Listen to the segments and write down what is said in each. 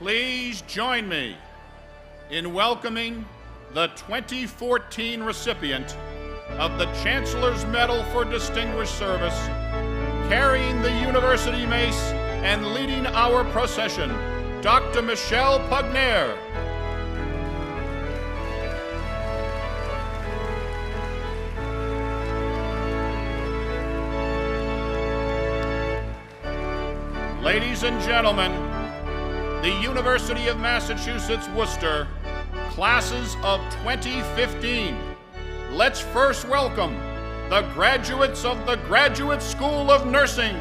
Please join me in welcoming the 2014 recipient of the Chancellor's Medal for Distinguished Service, carrying the university mace and leading our procession, Dr. Michelle Pugnair. Ladies and gentlemen, the University of Massachusetts Worcester, classes of 2015. Let's first welcome the graduates of the Graduate School of Nursing.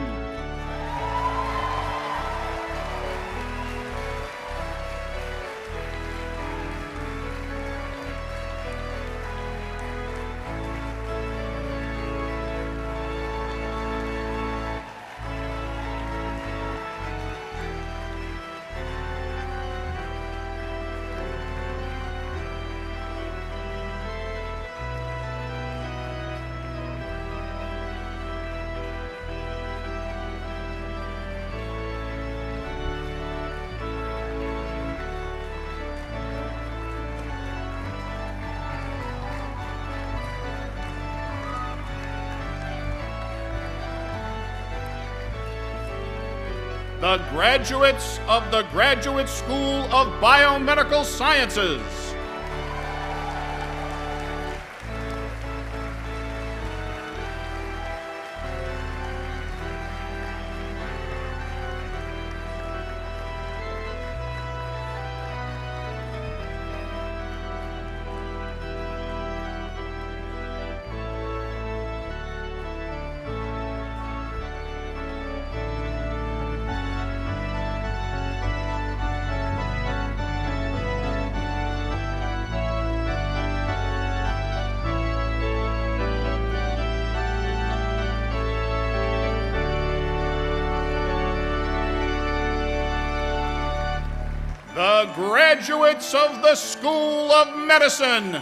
The graduates of the Graduate School of Biomedical Sciences. The graduates of the School of Medicine.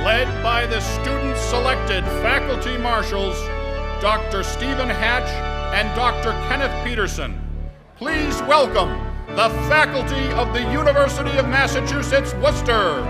Led by the student-selected faculty marshals, Dr. Stephen Hatch and Dr. Kenneth Peterson. Please welcome the faculty of the University of Massachusetts, Worcester.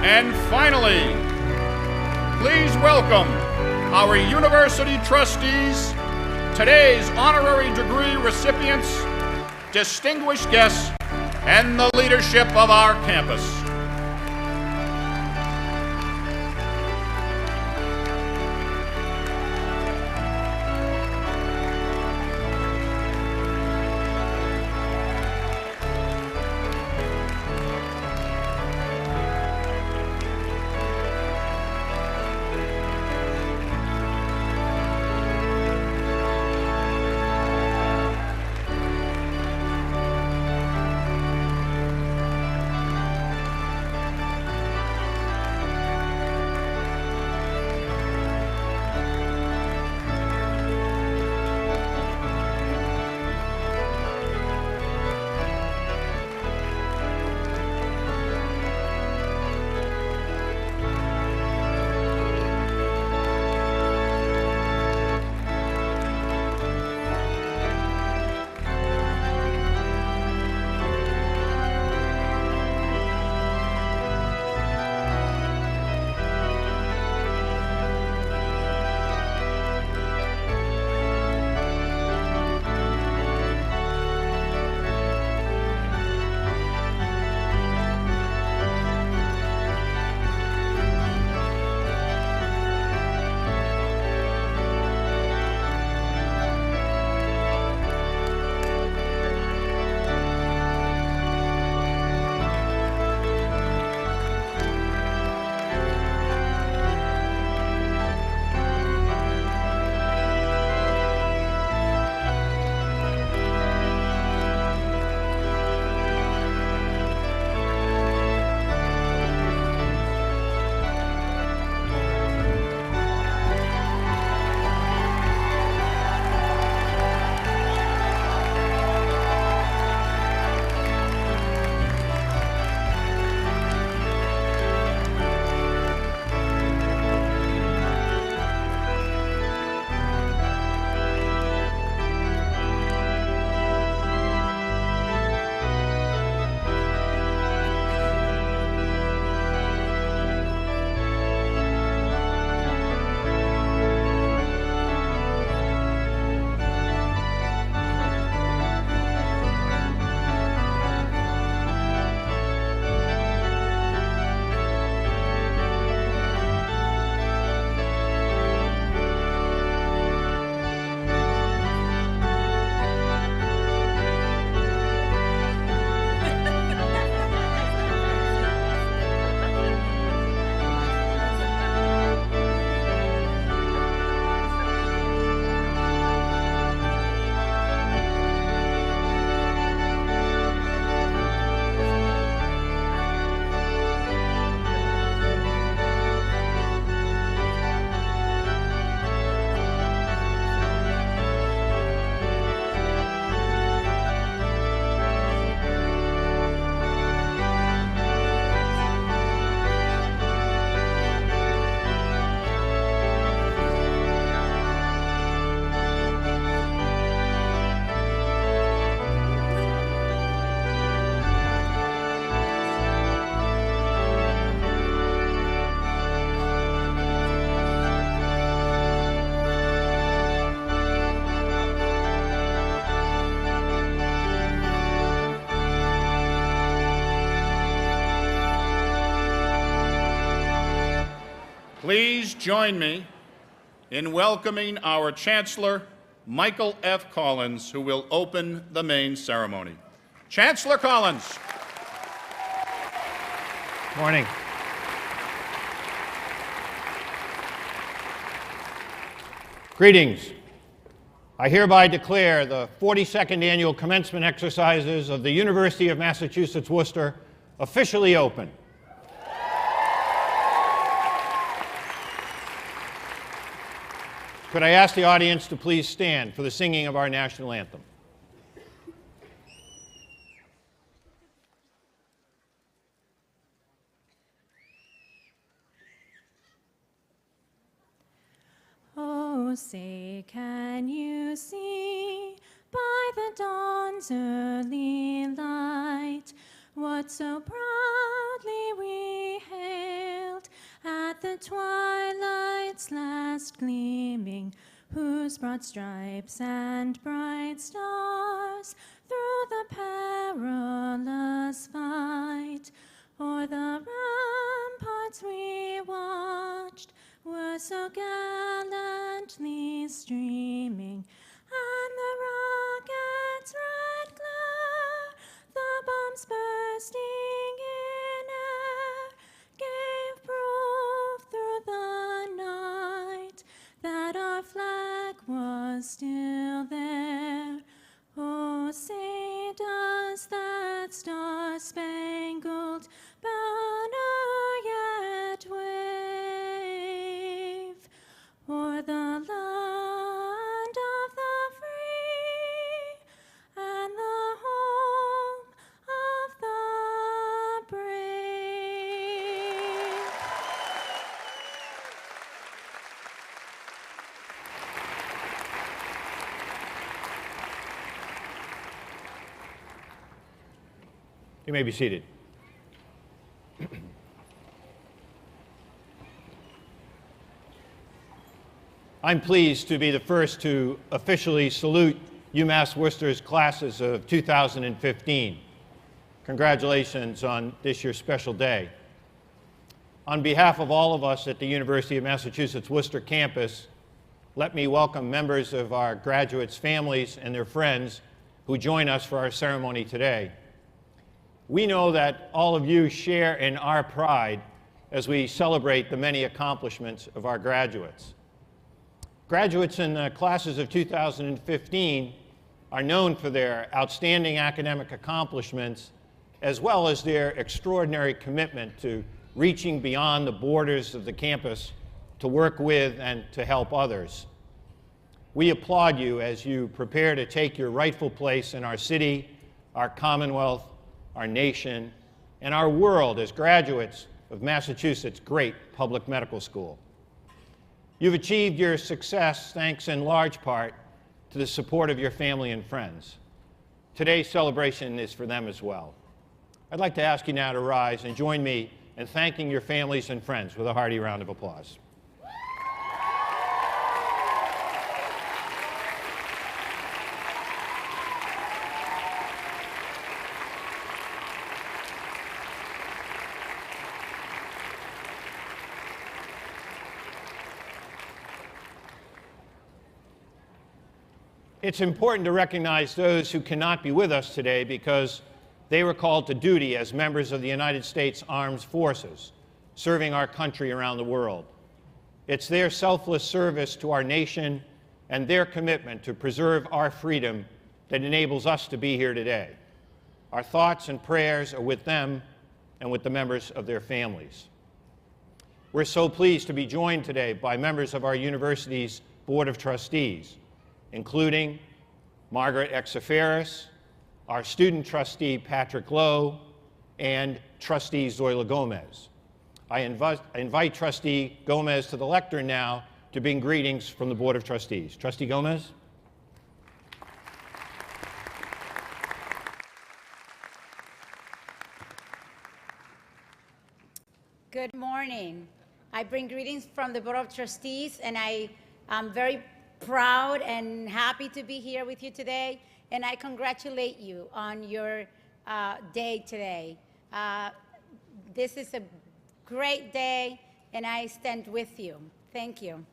And finally, please welcome our university trustees, today's honorary degree recipients, distinguished guests, and the leadership of our campus. Please join me in welcoming our Chancellor, Michael F. Collins, who will open the main ceremony. Chancellor Collins. Morning. Greetings. I hereby declare the 42nd annual commencement exercises of the University of Massachusetts Worcester officially open. Could I ask the audience to please stand for the singing of our national anthem? Oh, say, can you see by the dawn's early light what so proudly we hailed at the twilight's last gleaming, whose broad stripes and bright stars through the perilous fight o'er the ramparts we watched were so gallantly streaming, and the rocket's red glare, the bombs bursting in air, gave proof through the night that our flag was still there. Oh, say, does that star-spangled banner yet wave o'er the land of the free and the home of the brave? You may be seated. I'm pleased to be the first to officially salute UMass Worcester's classes of 2015. Congratulations on this year's special day. On behalf of all of us at the University of Massachusetts Worcester campus, let me welcome members of our graduates' families and their friends who join us for our ceremony today. We know that all of you share in our pride as we celebrate the many accomplishments of our graduates. Graduates in the classes of 2015 are known for their outstanding academic accomplishments as well as their extraordinary commitment to reaching beyond the borders of the campus to work with and to help others. We applaud you as you prepare to take your rightful place in our city, our Commonwealth, our nation, and our world as graduates of Massachusetts' great public medical school. You've achieved your success thanks in large part to the support of your family and friends. Today's celebration is for them as well. I'd like to ask you now to rise and join me in thanking your families and friends with a hearty round of applause. It's important to recognize those who cannot be with us today because they were called to duty as members of the United States Armed Forces, serving our country around the world. It's their selfless service to our nation and their commitment to preserve our freedom that enables us to be here today. Our thoughts and prayers are with them and with the members of their families. We're so pleased to be joined today by members of our university's Board of Trustees, including Margaret Exaferis, our student trustee Patrick Lowe, and trustee Zoila Gomez. I invite trustee Gomez to the lectern now to bring greetings from the Board of Trustees. Trustee Gomez. Good morning. I bring greetings from the Board of Trustees, and I am very proud and happy to be here with you today, and I congratulate you on your day today. This is a great day, and I stand with you. Thank you.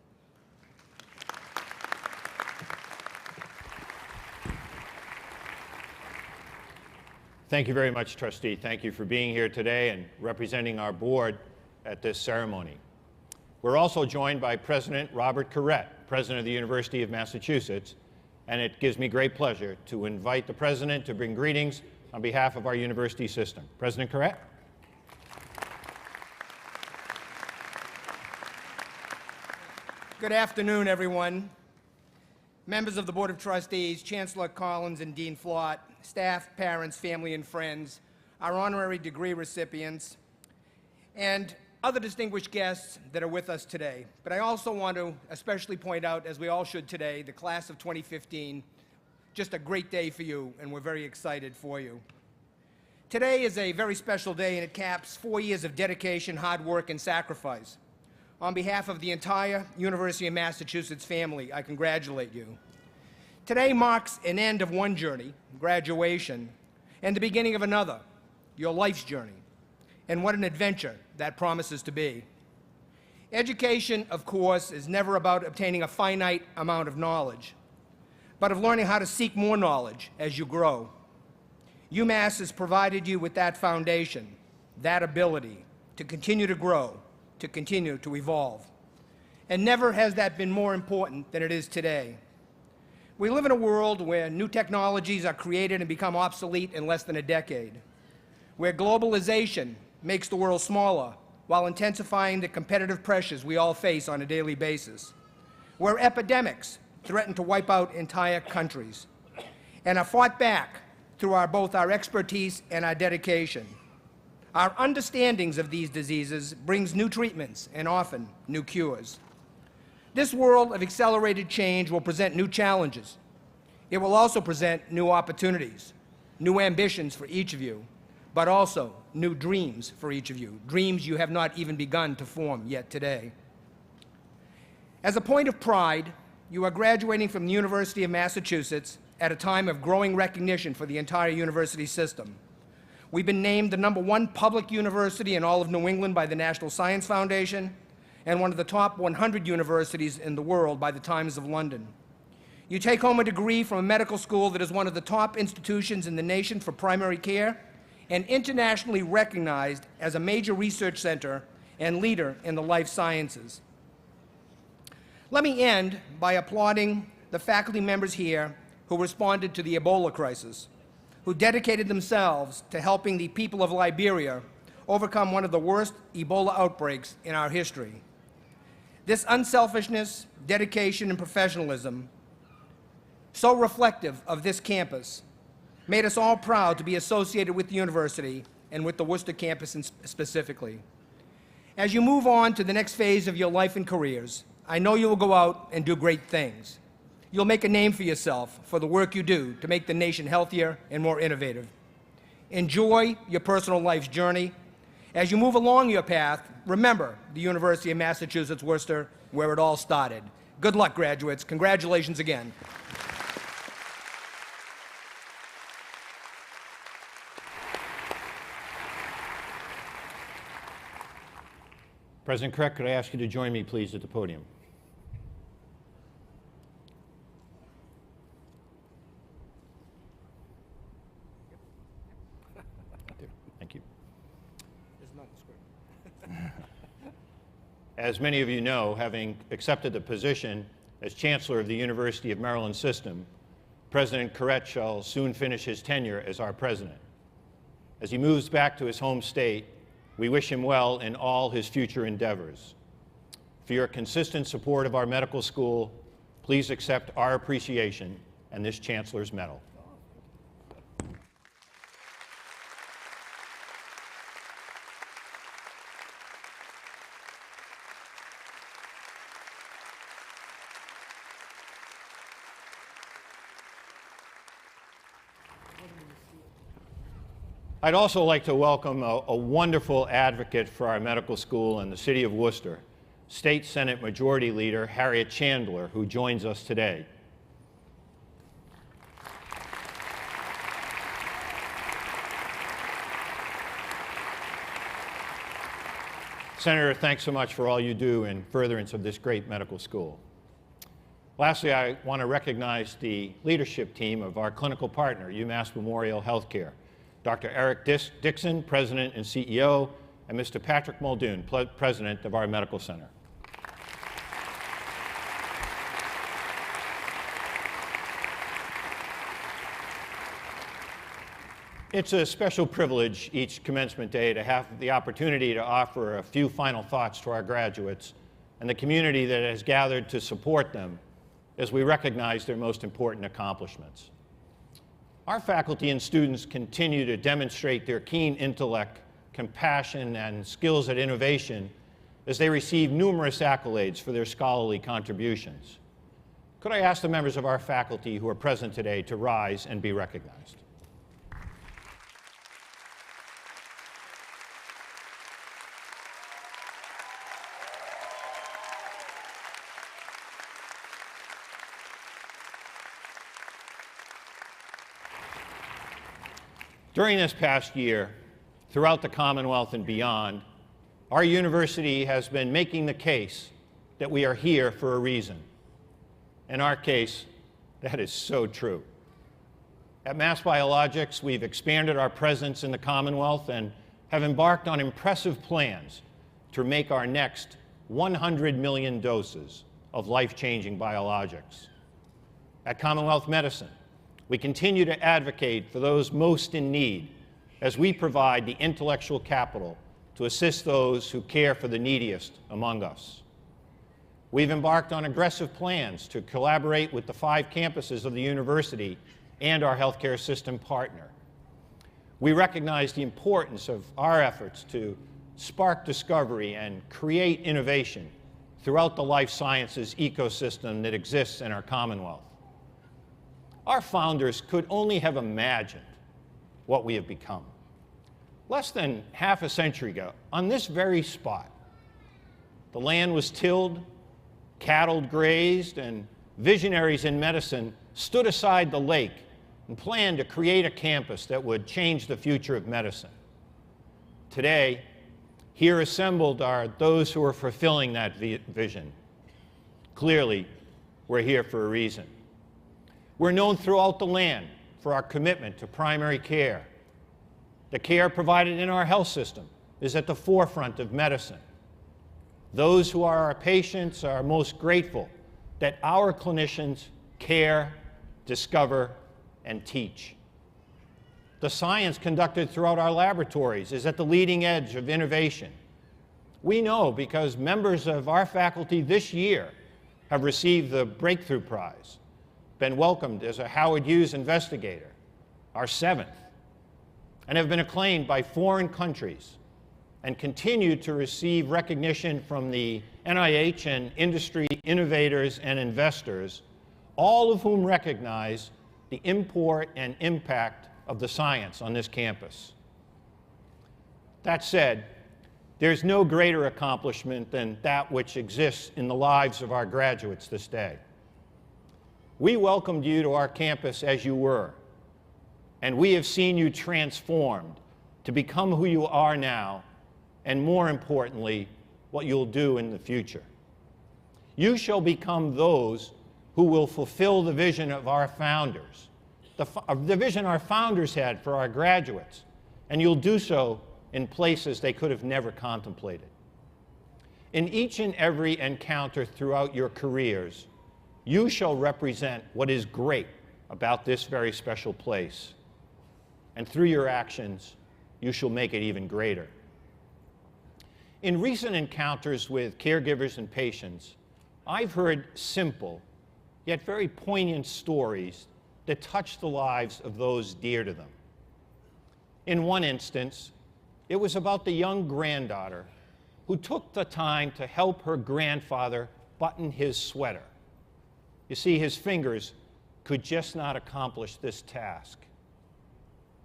Thank you very much, Trustee. Thank you for being here today and representing our board at this ceremony. We're also joined by President Robert Kunrrads, President of the University of Massachusetts, and it gives me great pleasure to invite the President to bring greetings on behalf of our university system. President Kunrrads. Good afternoon, everyone. Members of the Board of Trustees, Chancellor Collins and Dean Flott, staff, parents, family, and friends, our honorary degree recipients, and other distinguished guests that are with us today. But I also want to especially point out, as we all should today, the class of 2015, just a great day for you, and we're very excited for you. Today is a very special day, and it caps 4 years of dedication, hard work, and sacrifice. On behalf of the entire University of Massachusetts family, I congratulate you. Today marks an end of one journey, graduation, and the beginning of another, your life's journey. And what an adventure that promises to be. Education, of course, is never about obtaining a finite amount of knowledge, but of learning how to seek more knowledge as you grow. UMass has provided you with that foundation, that ability to continue to grow, to continue to evolve. And never has that been more important than it is today. We live in a world where new technologies are created and become obsolete in less than a decade, where globalization makes the world smaller while intensifying the competitive pressures we all face on a daily basis, where epidemics threaten to wipe out entire countries and are fought back through both our expertise and our dedication. Our understandings of these diseases brings new treatments and often new cures. This world of accelerated change will present new challenges. It will also present new opportunities, new ambitions for each of you, but also new dreams for each of you, dreams you have not even begun to form yet today. As a point of pride, you are graduating from the University of Massachusetts at a time of growing recognition for the entire university system. We've been named the #1 public university in all of New England by the National Science Foundation and one of the top 100 universities in the world by the Times of London. You take home a degree from a medical school that is one of the top institutions in the nation for primary care and internationally recognized as a major research center and leader in the life sciences. Let me end by applauding the faculty members here who responded to the Ebola crisis, who dedicated themselves to helping the people of Liberia overcome one of the worst Ebola outbreaks in our history. This unselfishness, dedication, and professionalism, so reflective of this campus, made us all proud to be associated with the university and with the Worcester campus specifically. As you move on to the next phase of your life and careers, I know you will go out and do great things. You'll make a name for yourself for the work you do to make the nation healthier and more innovative. Enjoy your personal life's journey. As you move along your path, remember the University of Massachusetts Worcester, where it all started. Good luck, graduates. Congratulations again. President Kunrrads, could I ask you to join me, please, at the podium? Thank you. As many of you know, having accepted the position as Chancellor of the University of Maryland System, President Kunrrads shall soon finish his tenure as our president. As he moves back to his home state, we wish him well in all his future endeavors. For your consistent support of our medical school, please accept our appreciation and this Chancellor's Medal. I'd also like to welcome a wonderful advocate for our medical school in the city of Worcester, State Senate Majority Leader Harriet Chandler, who joins us today. Senator, thanks so much for all you do in furtherance of this great medical school. Lastly, I want to recognize the leadership team of our clinical partner, UMass Memorial Healthcare, Dr. Eric Dixon, President and CEO, and Mr. Patrick Muldoon, President of our Medical Center. It's a special privilege each commencement day to have the opportunity to offer a few final thoughts to our graduates and the community that has gathered to support them as we recognize their most important accomplishments. Our faculty and students continue to demonstrate their keen intellect, compassion, and skills at innovation as they receive numerous accolades for their scholarly contributions. Could I ask the members of our faculty who are present today to rise and be recognized? During this past year, throughout the Commonwealth and beyond, our university has been making the case that we are here for a reason. In our case, that is so true. At Mass Biologics, we've expanded our presence in the Commonwealth and have embarked on impressive plans to make our next 100 million doses of life-changing biologics. At Commonwealth Medicine, we continue to advocate for those most in need as we provide the intellectual capital to assist those who care for the neediest among us. We've embarked on aggressive plans to collaborate with the 5 campuses of the university and our healthcare system partner. We recognize the importance of our efforts to spark discovery and create innovation throughout the life sciences ecosystem that exists in our Commonwealth. Our founders could only have imagined what we have become. Less than half a century ago, on this very spot, the land was tilled, cattle grazed, and visionaries in medicine stood aside the lake and planned to create a campus that would change the future of medicine. Today, here assembled are those who are fulfilling that vision. Clearly, we're here for a reason. We're known throughout the land for our commitment to primary care. The care provided in our health system is at the forefront of medicine. Those who are our patients are most grateful that our clinicians care, discover, and teach. The science conducted throughout our laboratories is at the leading edge of innovation. We know because members of our faculty this year have received the Breakthrough Prize, been welcomed as a Howard Hughes investigator, our 7th, and have been acclaimed by foreign countries and continue to receive recognition from the NIH and industry innovators and investors, all of whom recognize the import and impact of the science on this campus. That said, there's no greater accomplishment than that which exists in the lives of our graduates this day. We welcomed you to our campus as you were, and we have seen you transformed to become who you are now, and more importantly, what you'll do in the future. You shall become those who will fulfill the vision of our founders, the vision our founders had for our graduates, and you'll do so in places they could have never contemplated. In each and every encounter throughout your careers, you shall represent what is great about this very special place. And through your actions, you shall make it even greater. In recent encounters with caregivers and patients, I've heard simple, yet very poignant stories that touch the lives of those dear to them. In one instance, it was about the young granddaughter who took the time to help her grandfather button his sweater. You see, his fingers could just not accomplish this task.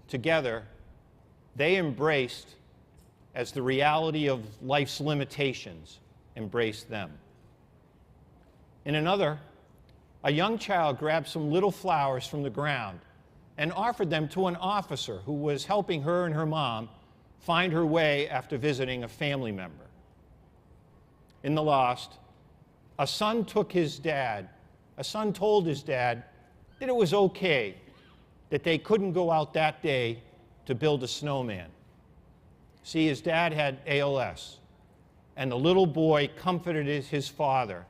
Together, they embraced as the reality of life's limitations embraced them. In another, a young child grabbed some little flowers from the ground and offered them to an officer who was helping her and her mom find her way after visiting a family member. In the lost, a son told his dad that it was okay that they couldn't go out that day to build a snowman. See, his dad had ALS, and the little boy comforted his father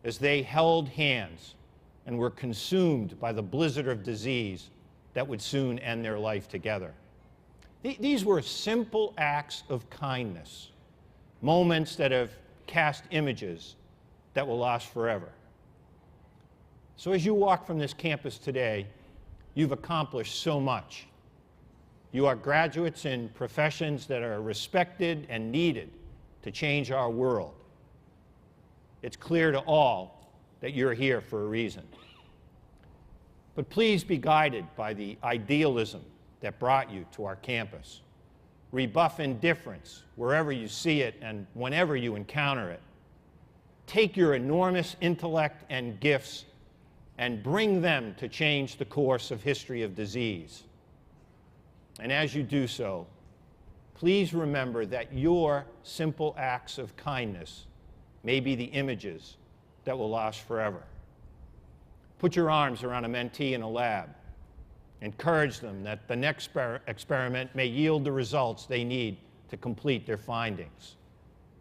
as they held hands and were consumed by the blizzard of disease that would soon end their life together. These were simple acts of kindness, moments that have cast images that will last forever. So as you walk from this campus today, you've accomplished so much. You are graduates in professions that are respected and needed to change our world. It's clear to all that you're here for a reason. But please be guided by the idealism that brought you to our campus. Rebuff indifference wherever you see it and whenever you encounter it. Take your enormous intellect and gifts and bring them to change the course of history of disease. And as you do so, please remember that your simple acts of kindness may be the images that will last forever. Put your arms around a mentee in a lab. Encourage them that the next experiment may yield the results they need to complete their findings.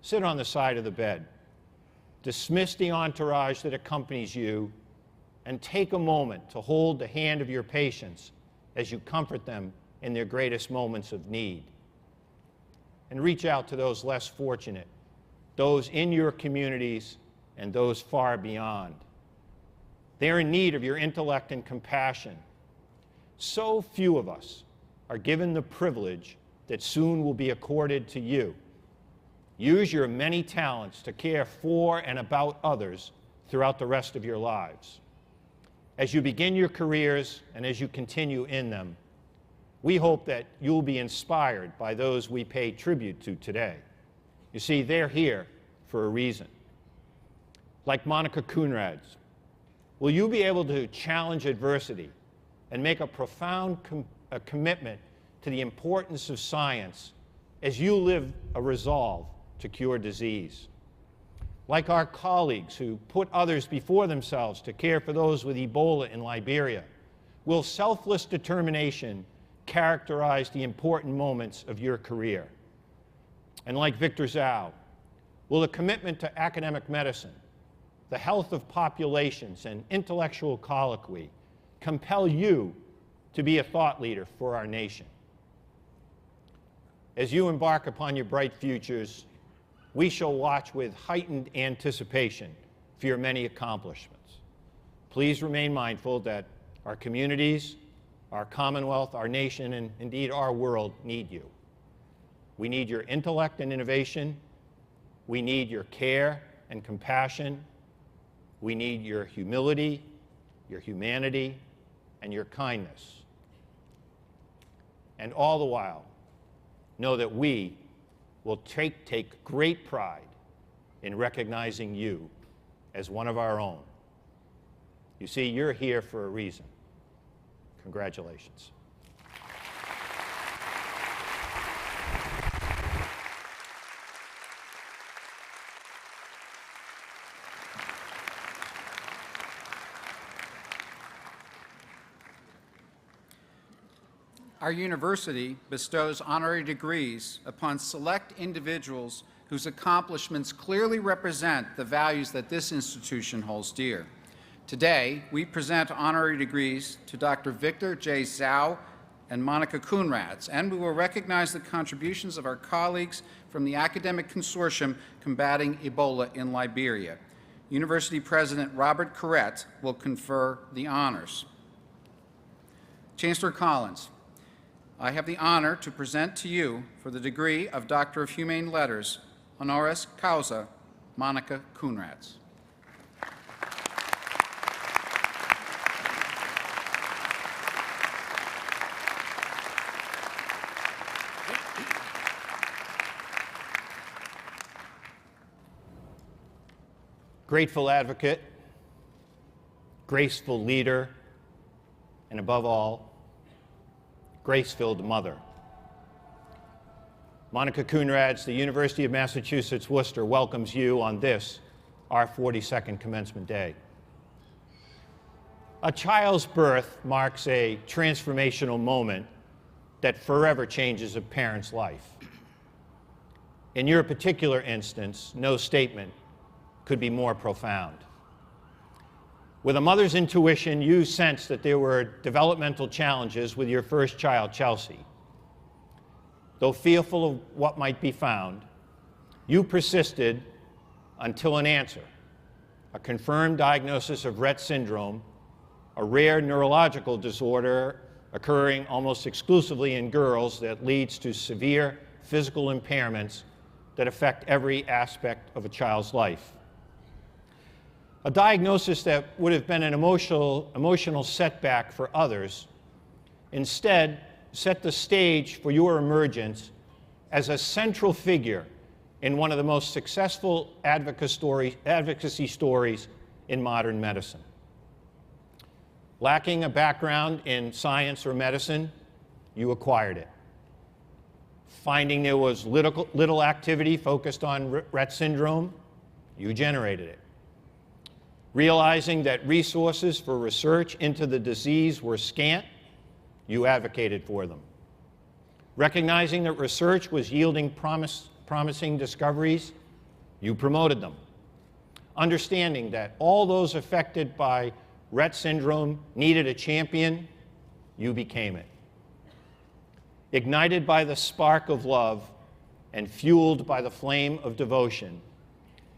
Sit on the side of the bed. Dismiss the entourage that accompanies you and take a moment to hold the hand of your patients as you comfort them in their greatest moments of need. And reach out to those less fortunate, those in your communities and those far beyond. They're in need of your intellect and compassion. So few of us are given the privilege that soon will be accorded to you. Use your many talents to care for and about others throughout the rest of your lives. As you begin your careers and as you continue in them, we hope that you'll be inspired by those we pay tribute to today. You see, they're here for a reason. Like Monica Kunrrads, will you be able to challenge adversity and make a profound commitment to the importance of science as you live a resolve to cure disease? Like our colleagues who put others before themselves to care for those with Ebola in Liberia, will selfless determination characterize the important moments of your career? And like Victor Zhao, will a commitment to academic medicine, the health of populations, and intellectual colloquy compel you to be a thought leader for our nation? As you embark upon your bright futures, we shall watch with heightened anticipation for your many accomplishments. Please remain mindful that our communities, our Commonwealth, our nation, and indeed our world need you. We need your intellect and innovation. We need your care and compassion. We need your humility, your humanity, and your kindness. And all the while, know that we will take great pride in recognizing you as one of our own. You see, you're here for a reason. Congratulations. Our university bestows honorary degrees upon select individuals whose accomplishments clearly represent the values that this institution holds dear. Today, we present honorary degrees to Dr. Victor J. Zhao and Monica Kunrrads, and we will recognize the contributions of our colleagues from the academic consortium combating Ebola in Liberia. University President Robert Corrett will confer the honors. Chancellor Collins, I have the honor to present to you, for the degree of Doctor of Humane Letters, honoris causa, Monica Kunrrads. Grateful advocate, graceful leader, and above all, grace-filled mother. Monica Kunrrads, the University of Massachusetts Worcester welcomes you on this, our 42nd commencement day. A child's birth marks a transformational moment that forever changes a parent's life. In your particular instance, no statement could be more profound. With a mother's intuition, you sensed that there were developmental challenges with your first child, Chelsea. Though fearful of what might be found, you persisted until an answer, a confirmed diagnosis of Rett syndrome, a rare neurological disorder occurring almost exclusively in girls that leads to severe physical impairments that affect every aspect of a child's life. A diagnosis that would have been an emotional setback for others, instead set the stage for your emergence as a central figure in one of the most successful advocacy stories in modern medicine. Lacking a background in science or medicine, you acquired it. Finding there was little activity focused on Rett syndrome, you generated it. Realizing that resources for research into the disease were scant, you advocated for them. Recognizing that research was yielding promising discoveries, you promoted them. Understanding that all those affected by Rett syndrome needed a champion, you became it. Ignited by the spark of love and fueled by the flame of devotion,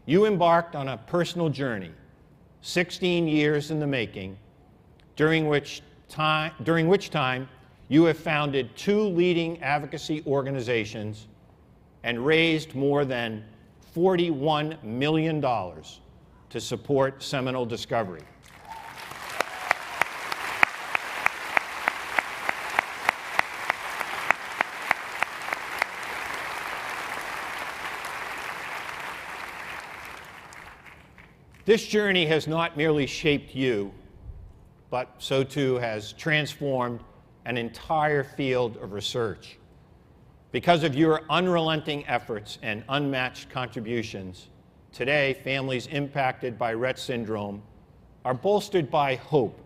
you embarked on a personal journey, 16 years in the making, during which time you have founded 2 leading advocacy organizations and raised more than $41 million to support seminal discovery. This journey has not merely shaped you, but so too has transformed an entire field of research. Because of your unrelenting efforts and unmatched contributions, today families impacted by Rett syndrome are bolstered by hope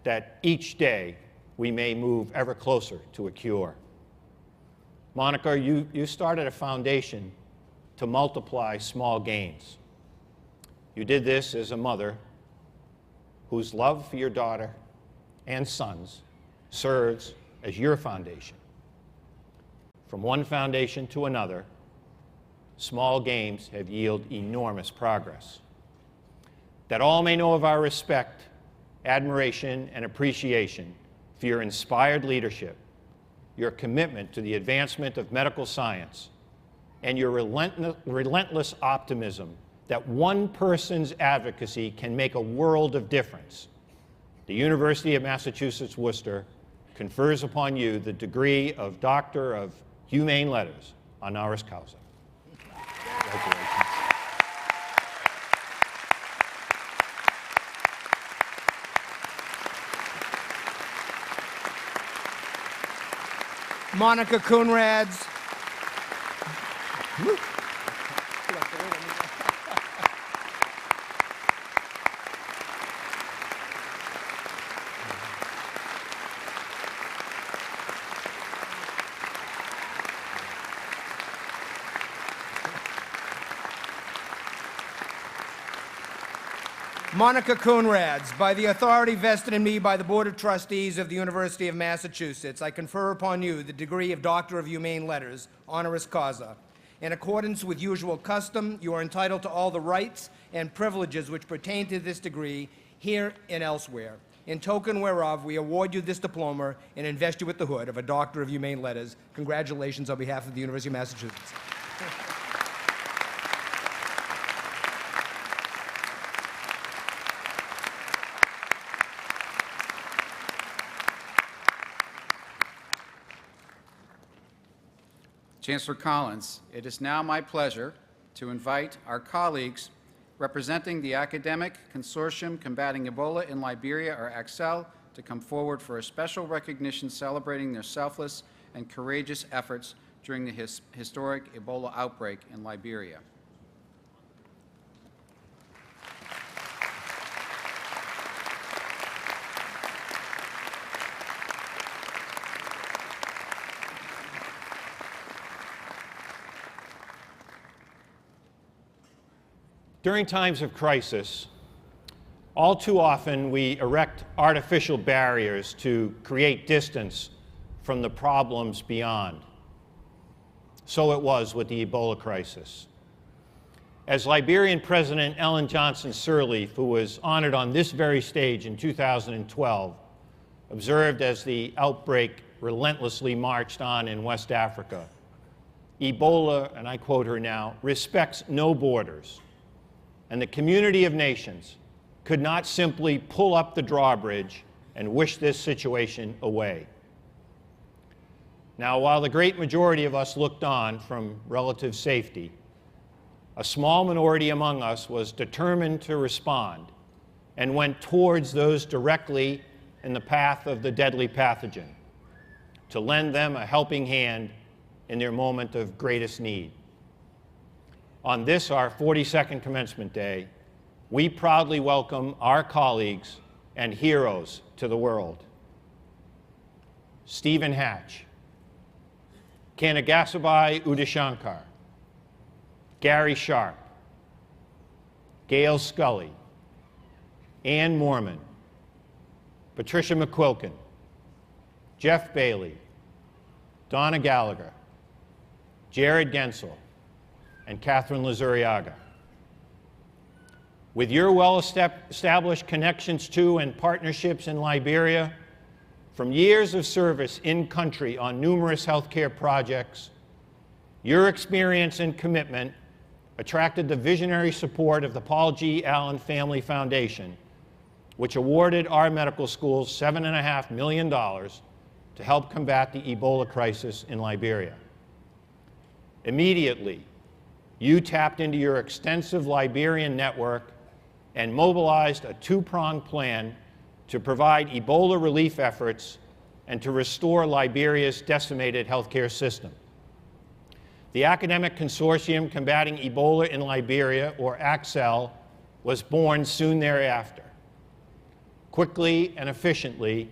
that each day we may move ever closer to a cure. Monica, you started a foundation to multiply small gains. You did this as a mother whose love for your daughter and sons serves as your foundation. From one foundation to another, small gains have yielded enormous progress. That all may know of our respect, admiration, and appreciation for your inspired leadership, your commitment to the advancement of medical science, and your relentless optimism that one person's advocacy can make a world of difference. The University of Massachusetts Worcester confers upon you the degree of Doctor of Humane Letters, honoris causa. Congratulations. Monica Kunrrads. Monica Kunrrads, by the authority vested in me by the Board of Trustees of the University of Massachusetts, I confer upon you the degree of Doctor of Humane Letters, honoris causa. In accordance with usual custom, you are entitled to all the rights and privileges which pertain to this degree here and elsewhere. In token whereof, we award you this diploma and invest you with the hood of a Doctor of Humane Letters. Congratulations on behalf of the University of Massachusetts. Chancellor Collins, it is now my pleasure to invite our colleagues representing the Academic Consortium Combating Ebola in Liberia, or ACCEL, to come forward for a special recognition celebrating their selfless and courageous efforts during the historic Ebola outbreak in Liberia. During times of crisis, all too often we erect artificial barriers to create distance from the problems beyond. So it was with the Ebola crisis. As Liberian President Ellen Johnson Sirleaf, who was honored on this very stage in 2012, observed as the outbreak relentlessly marched on in West Africa, Ebola, and I quote her now, respects no borders, and the community of nations could not simply pull up the drawbridge and wish this situation away. Now, while the great majority of us looked on from relative safety, a small minority among us was determined to respond and went towards those directly in the path of the deadly pathogen, to lend them a helping hand in their moment of greatest need. On this, our 42nd Commencement Day, we proudly welcome our colleagues and heroes to the world. Stephen Hatch, Kanagasabai Udashankar, Gary Sharp, Gail Scully, Ann Mormon, Patricia McQuilkin, Jeff Bailey, Donna Gallagher, Jared Gensel, and Catherine Luzuriaga. With your well-established connections to and partnerships in Liberia, from years of service in country on numerous healthcare projects, your experience and commitment attracted the visionary support of the Paul G. Allen Family Foundation, which awarded our medical schools $7.5 million to help combat the Ebola crisis in Liberia. Immediately, you tapped into your extensive Liberian network and mobilized a two-pronged plan to provide Ebola relief efforts and to restore Liberia's decimated healthcare system. The academic consortium combating Ebola in Liberia, or ACCEL, was born soon thereafter. Quickly and efficiently,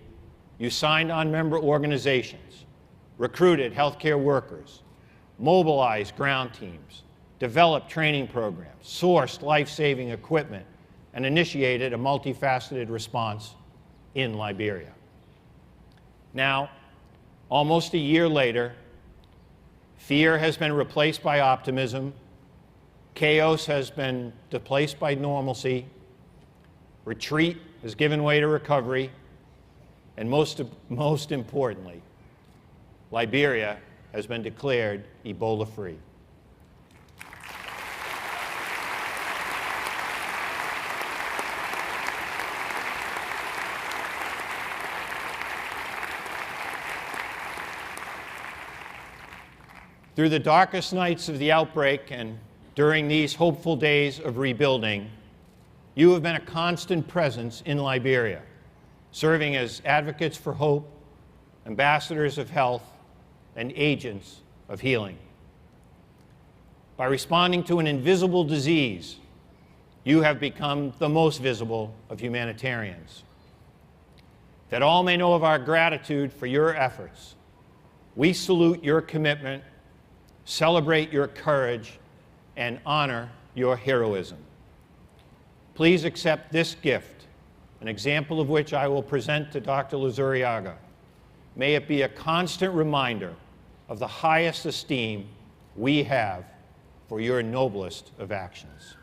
you signed on member organizations, recruited healthcare workers, mobilized ground teams, developed training programs, sourced life-saving equipment, and initiated a multifaceted response in Liberia. Now, almost a year later, fear has been replaced by optimism, chaos has been displaced by normalcy, retreat has given way to recovery, and most importantly, Liberia has been declared Ebola-free. Through the darkest nights of the outbreak and during these hopeful days of rebuilding, you have been a constant presence in Liberia, serving as advocates for hope, ambassadors of health, and agents of healing. By responding to an invisible disease, you have become the most visible of humanitarians. That all may know of our gratitude for your efforts, we salute your commitment, celebrate your courage, and honor your heroism. Please accept this gift, an example of which I will present to Dr. Luzuriaga. May it be a constant reminder of the highest esteem we have for your noblest of actions.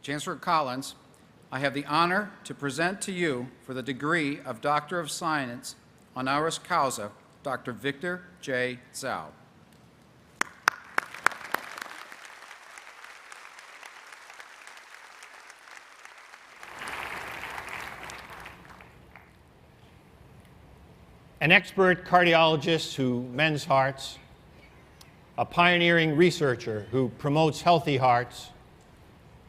Chancellor Collins, I have the honor to present to you for the degree of Doctor of Science honoris causa, Dr. Victor J. Zhao. An expert cardiologist who mends hearts, a pioneering researcher who promotes healthy hearts,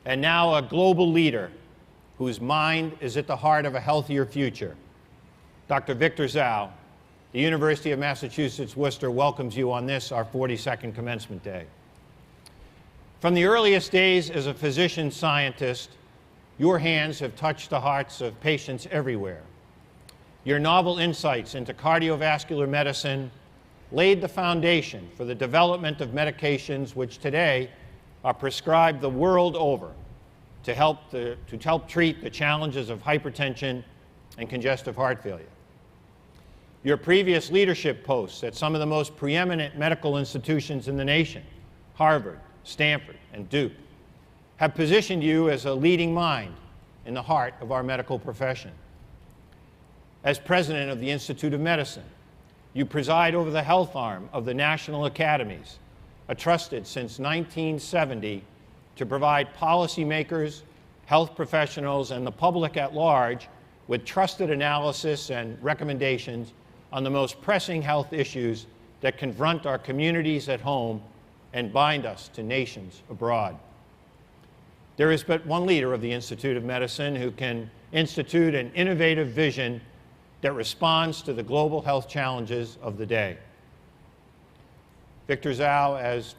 and now a global leader whose mind is at the heart of a healthier future. Dr. Victor Zhao, the University of Massachusetts Worcester welcomes you on this, our 42nd commencement day. From the earliest days as a physician scientist, your hands have touched the hearts of patients everywhere. Your novel insights into cardiovascular medicine laid the foundation for the development of medications which today are prescribed the world over to help treat the challenges of hypertension and congestive heart failure. Your previous leadership posts at some of the most preeminent medical institutions in the nation, Harvard, Stanford, and Duke, have positioned you as a leading mind in the heart of our medical profession. As president of the Institute of Medicine, you preside over the health arm of the National Academies, trusted since 1970 to provide policymakers, health professionals, and the public at large with trusted analysis and recommendations on the most pressing health issues that confront our communities at home and bind us to nations abroad. There is but one leader of the Institute of Medicine who can institute an innovative vision that responds to the global health challenges of the day. Victor Zhao, as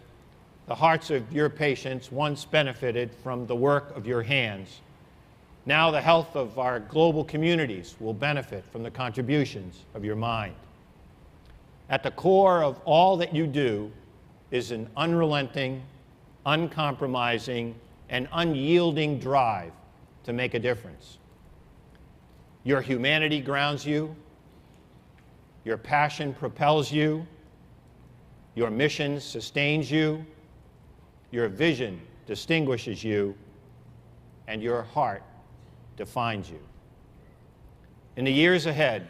the hearts of your patients once benefited from the work of your hands, now the health of our global communities will benefit from the contributions of your mind. At the core of all that you do is an unrelenting, uncompromising, and unyielding drive to make a difference. Your humanity grounds you, your passion propels you, your mission sustains you, your vision distinguishes you, and your heart defines you. In the years ahead,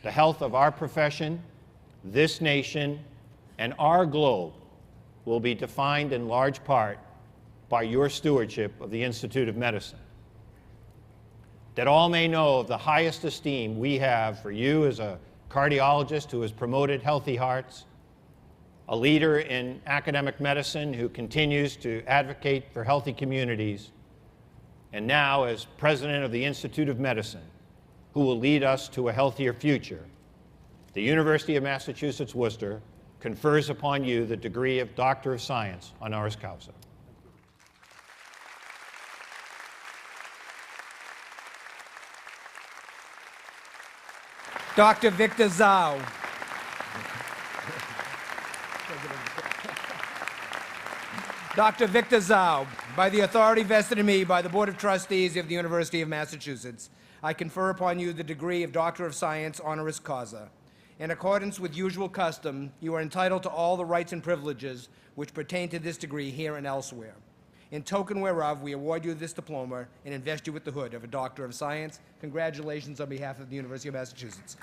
the health of our profession, this nation, and our globe will be defined in large part by your stewardship of the Institute of Medicine. That all may know of the highest esteem we have for you as a cardiologist who has promoted healthy hearts, a leader in academic medicine who continues to advocate for healthy communities, and now as president of the Institute of Medicine, who will lead us to a healthier future. The University of Massachusetts Worcester confers upon you the degree of Doctor of Science honoris causa. Dr. Victor Zhao. Dr. Victor Zhao, by the authority vested in me by the Board of Trustees of the University of Massachusetts, I confer upon you the degree of Doctor of Science honoris causa. In accordance with usual custom, you are entitled to all the rights and privileges which pertain to this degree here and elsewhere. In token whereof, we award you this diploma and invest you with the hood of a Doctor of Science. Congratulations on behalf of the University of Massachusetts.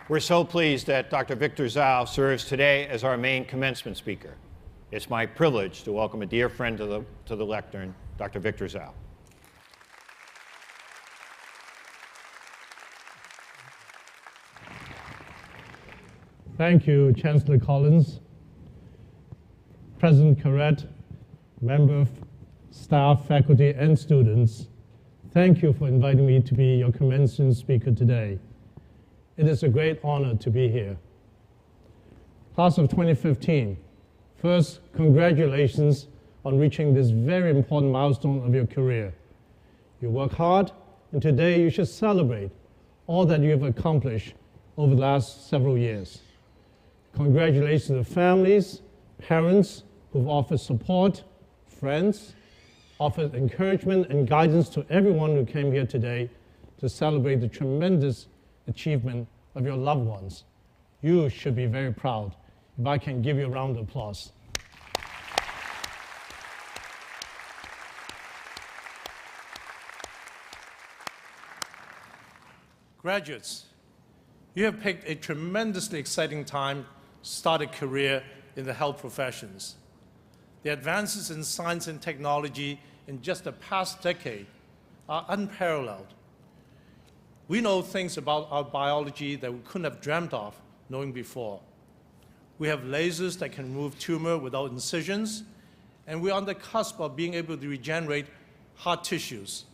We're so pleased that Dr. Victor Zhao serves today as our main commencement speaker. It's my privilege to welcome a dear friend to the lectern, Dr. Victor Zhao. Thank you, Chancellor Collins, President Kunrrads, member, staff, faculty, and students. Thank you for inviting me to be your commencement speaker today. It is a great honor to be here. Class of 2015, first, congratulations on reaching this very important milestone of your career. You work hard, and today you should celebrate all that you have accomplished over the last several years. Congratulations to families, parents who've offered support, friends, offered encouragement and guidance to everyone who came here today to celebrate the tremendous achievement of your loved ones. You should be very proud. If I can give you a round of applause. Graduates, you have picked a tremendously exciting time to start a career in the health professions. The advances in science and technology in just the past decade are unparalleled. We know things about our biology that we couldn't have dreamt of knowing before. We have lasers that can remove tumor without incisions, and we're on the cusp of being able to regenerate heart tissues.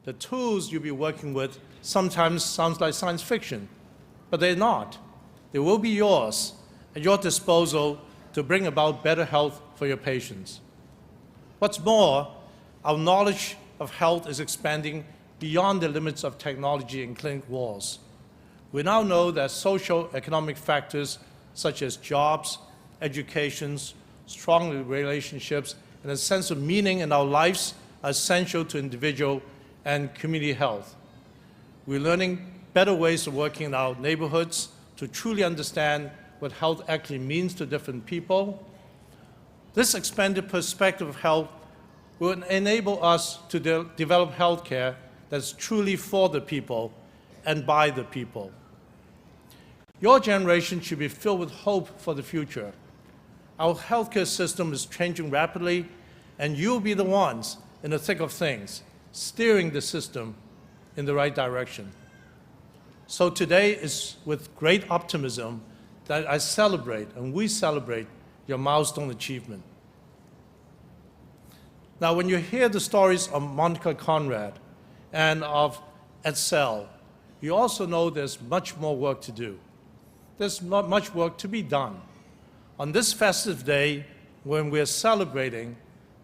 The tools you'll be working with sometimes sounds like science fiction, but they're not. They will be yours at your disposal to bring about better health for your patients. What's more, our knowledge of health is expanding beyond the limits of technology and clinic walls. We now know that social economic factors such as jobs, education, strong relationships, and a sense of meaning in our lives are essential to individual and community health. We're learning better ways of working in our neighborhoods to truly understand what health actually means to different people. This expanded perspective of health will enable us to develop healthcare that's truly for the people and by the people. Your generation should be filled with hope for the future. Our healthcare system is changing rapidly, and you'll be the ones in the thick of things, steering the system in the right direction. So today is with great optimism that I celebrate, and we celebrate, your milestone achievement. Now, when you hear the stories of Monica Kunrrads and of Edsel, you also know there's much more work to do. There's not much work to be done. On this festive day, when we're celebrating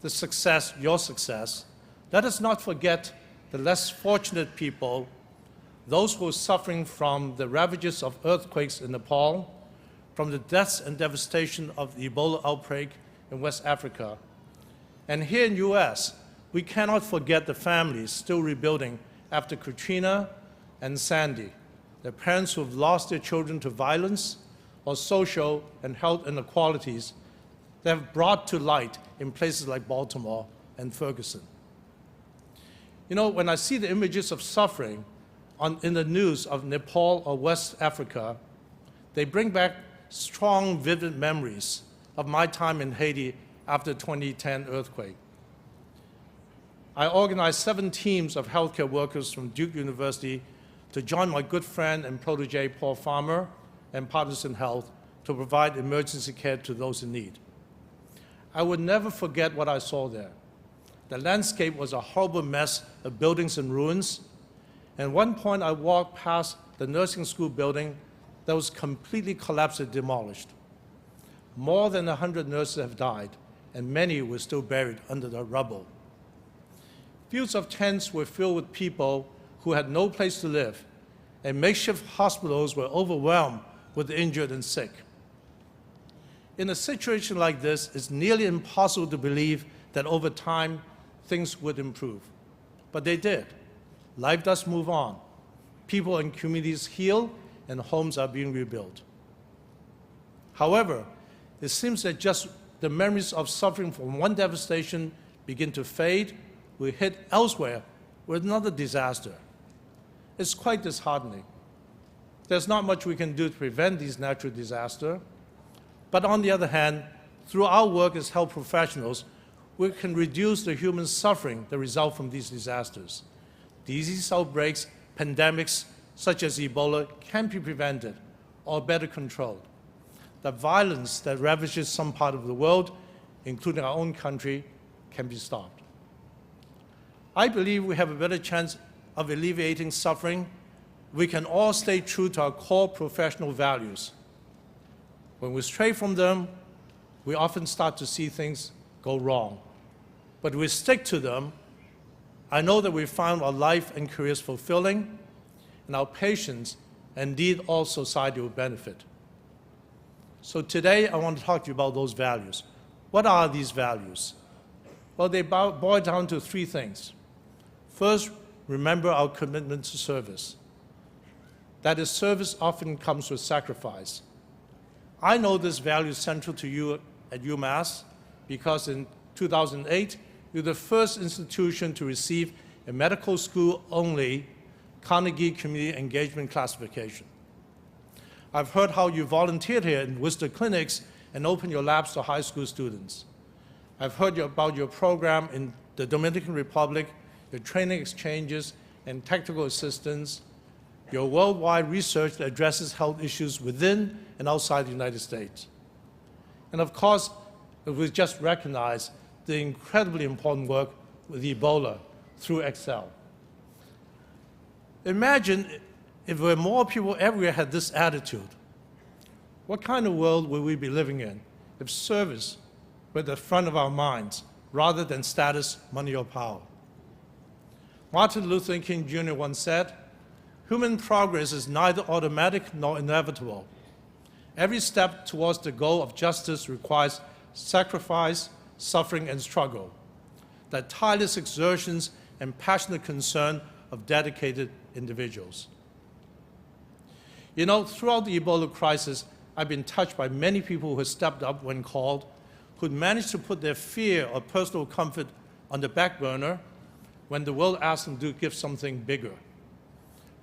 the success, your success, let us not forget the less fortunate people, those who are suffering from the ravages of earthquakes in Nepal, from the deaths and devastation of the Ebola outbreak in West Africa. And here in the US, we cannot forget the families still rebuilding after Katrina and Sandy, the parents who have lost their children to violence or social and health inequalities that have brought to light in places like Baltimore and Ferguson. You know, when I see the images of suffering in the news of Nepal or West Africa, they bring back strong, vivid memories of my time in Haiti after the 2010 earthquake. I organized 7 teams of healthcare workers from Duke University to join my good friend and protege Paul Farmer and Partisan Health to provide emergency care to those in need. I would never forget what I saw there. The landscape was a horrible mess of buildings and ruins. And at one point, I walked past the nursing school building that was completely collapsed and demolished. More than 100 nurses have died, and many were still buried under the rubble. Fields of tents were filled with people who had no place to live, and makeshift hospitals were overwhelmed with the injured and sick. In a situation like this, it's nearly impossible to believe that over time things would improve. But they did. Life does move on. People and communities heal, and homes are being rebuilt. However, it seems that just the memories of suffering from one devastation begin to fade, we hit elsewhere with another disaster. It's quite disheartening. There's not much we can do to prevent these natural disasters. But on the other hand, through our work as health professionals, we can reduce the human suffering that result from these disasters. Disease outbreaks, pandemics such as Ebola can be prevented or better controlled. The violence that ravages some part of the world, including our own country, can be stopped. I believe we have a better chance of alleviating suffering. We can all stay true to our core professional values. When we stray from them, we often start to see things go wrong. But we stick to them. I know that we find our life and careers fulfilling, and our patients, and indeed all society, will benefit. So today, I want to talk to you about those values. What are these values? Well, they boil down to 3 things. First, remember our commitment to service. That is, service often comes with sacrifice. I know this value is central to you at UMass because in 2008, you're the first institution to receive a medical school-only Carnegie Community Engagement classification. I've heard how you volunteered here in Worcester clinics and opened your labs to high school students. I've heard about your program in the Dominican Republic, your training exchanges and technical assistance, your worldwide research that addresses health issues within and outside the United States. And of course, we just recognize the incredibly important work with Ebola through Excel. Imagine if more people everywhere had this attitude. What kind of world would we be living in if service were at the front of our minds rather than status, money, or power? Martin Luther King Jr. once said, "Human progress is neither automatic nor inevitable. Every step towards the goal of justice requires sacrifice, suffering, and struggle, the tireless exertions and passionate concern of dedicated individuals." You know, throughout the Ebola crisis, I've been touched by many people who stepped up when called, who managed to put their fear or personal comfort on the back burner when the world asked them to give something bigger.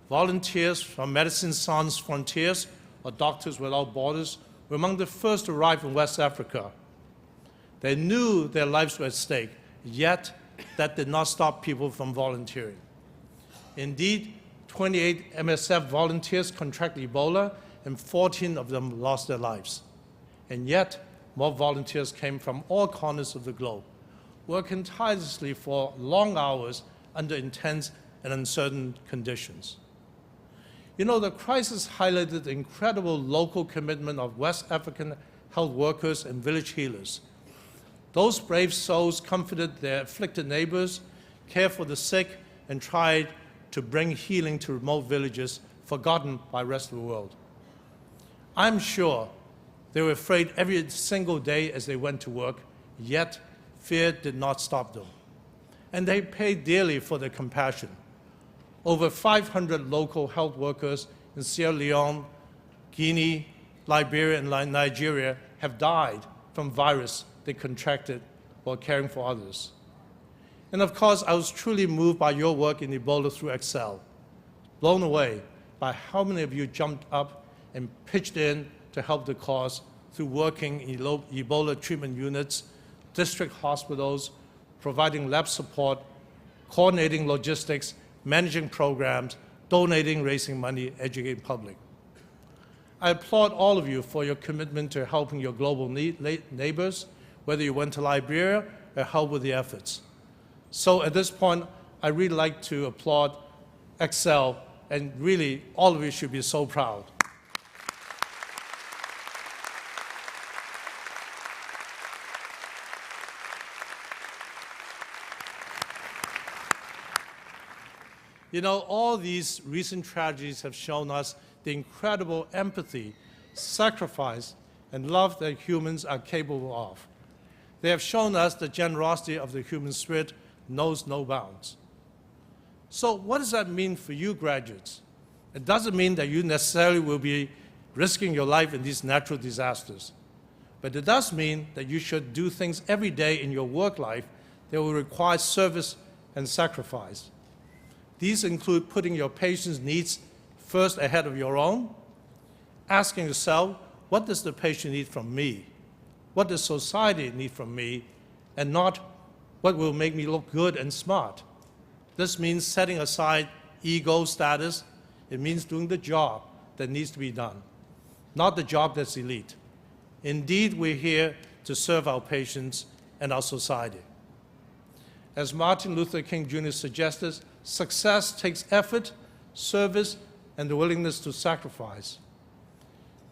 Volunteers from Médecins Sans Frontières or Doctors Without Borders were among the first to arrive in West Africa. They knew their lives were at stake, yet that did not stop people from volunteering. Indeed, 28 MSF volunteers contracted Ebola, and 14 of them lost their lives. And yet, more volunteers came from all corners of the globe, working tirelessly for long hours under intense and uncertain conditions. You know, the crisis highlighted the incredible local commitment of West African health workers and village healers. Those brave souls comforted their afflicted neighbors, cared for the sick, and tried to bring healing to remote villages forgotten by the rest of the world. I'm sure they were afraid every single day as they went to work, yet fear did not stop them. And they paid dearly for their compassion. Over 500 local health workers in Sierra Leone, Guinea, Liberia, and Nigeria have died from virus they contracted while caring for others. And of course, I was truly moved by your work in Ebola through Excel, blown away by how many of you jumped up and pitched in to help the cause through working in Ebola treatment units, district hospitals, providing lab support, coordinating logistics, managing programs, donating, raising money, educating public. I applaud all of you for your commitment to helping your global neighbors, whether you went to Liberia or helped with the efforts. So at this point, I really like to applaud Excel, and really all of you should be so proud. You know, all these recent tragedies have shown us the incredible empathy, sacrifice, and love that humans are capable of. They have shown us the generosity of the human spirit knows no bounds. So what does that mean for you graduates? It doesn't mean that you necessarily will be risking your life in these natural disasters. But it does mean that you should do things every day in your work life that will require service and sacrifice. These include putting your patient's needs first ahead of your own, asking yourself, what does the patient need from me? What does society need from me? And not what will make me look good and smart. This means setting aside ego status. It means doing the job that needs to be done, not the job that's elite. Indeed, we're here to serve our patients and our society. As Martin Luther King Jr. suggested, success takes effort, service, and the willingness to sacrifice.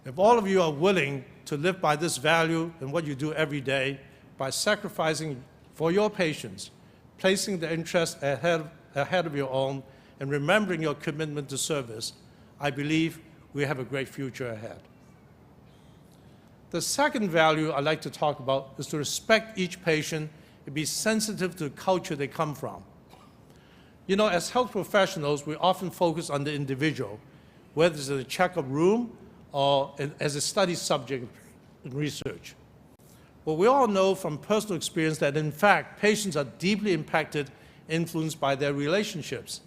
If all of you are willing to live by this value in what you do every day, by sacrificing for your patients, placing the interest ahead of your own, and remembering your commitment to service, I believe we have a great future ahead. The second value I'd like to talk about is to respect each patient and be sensitive to the culture they come from. You know, as health professionals, we often focus on the individual, whether it's in a checkup room or as a study subject in research. Well, we all know from personal experience that, in fact, patients are deeply impacted, influenced by their relationships.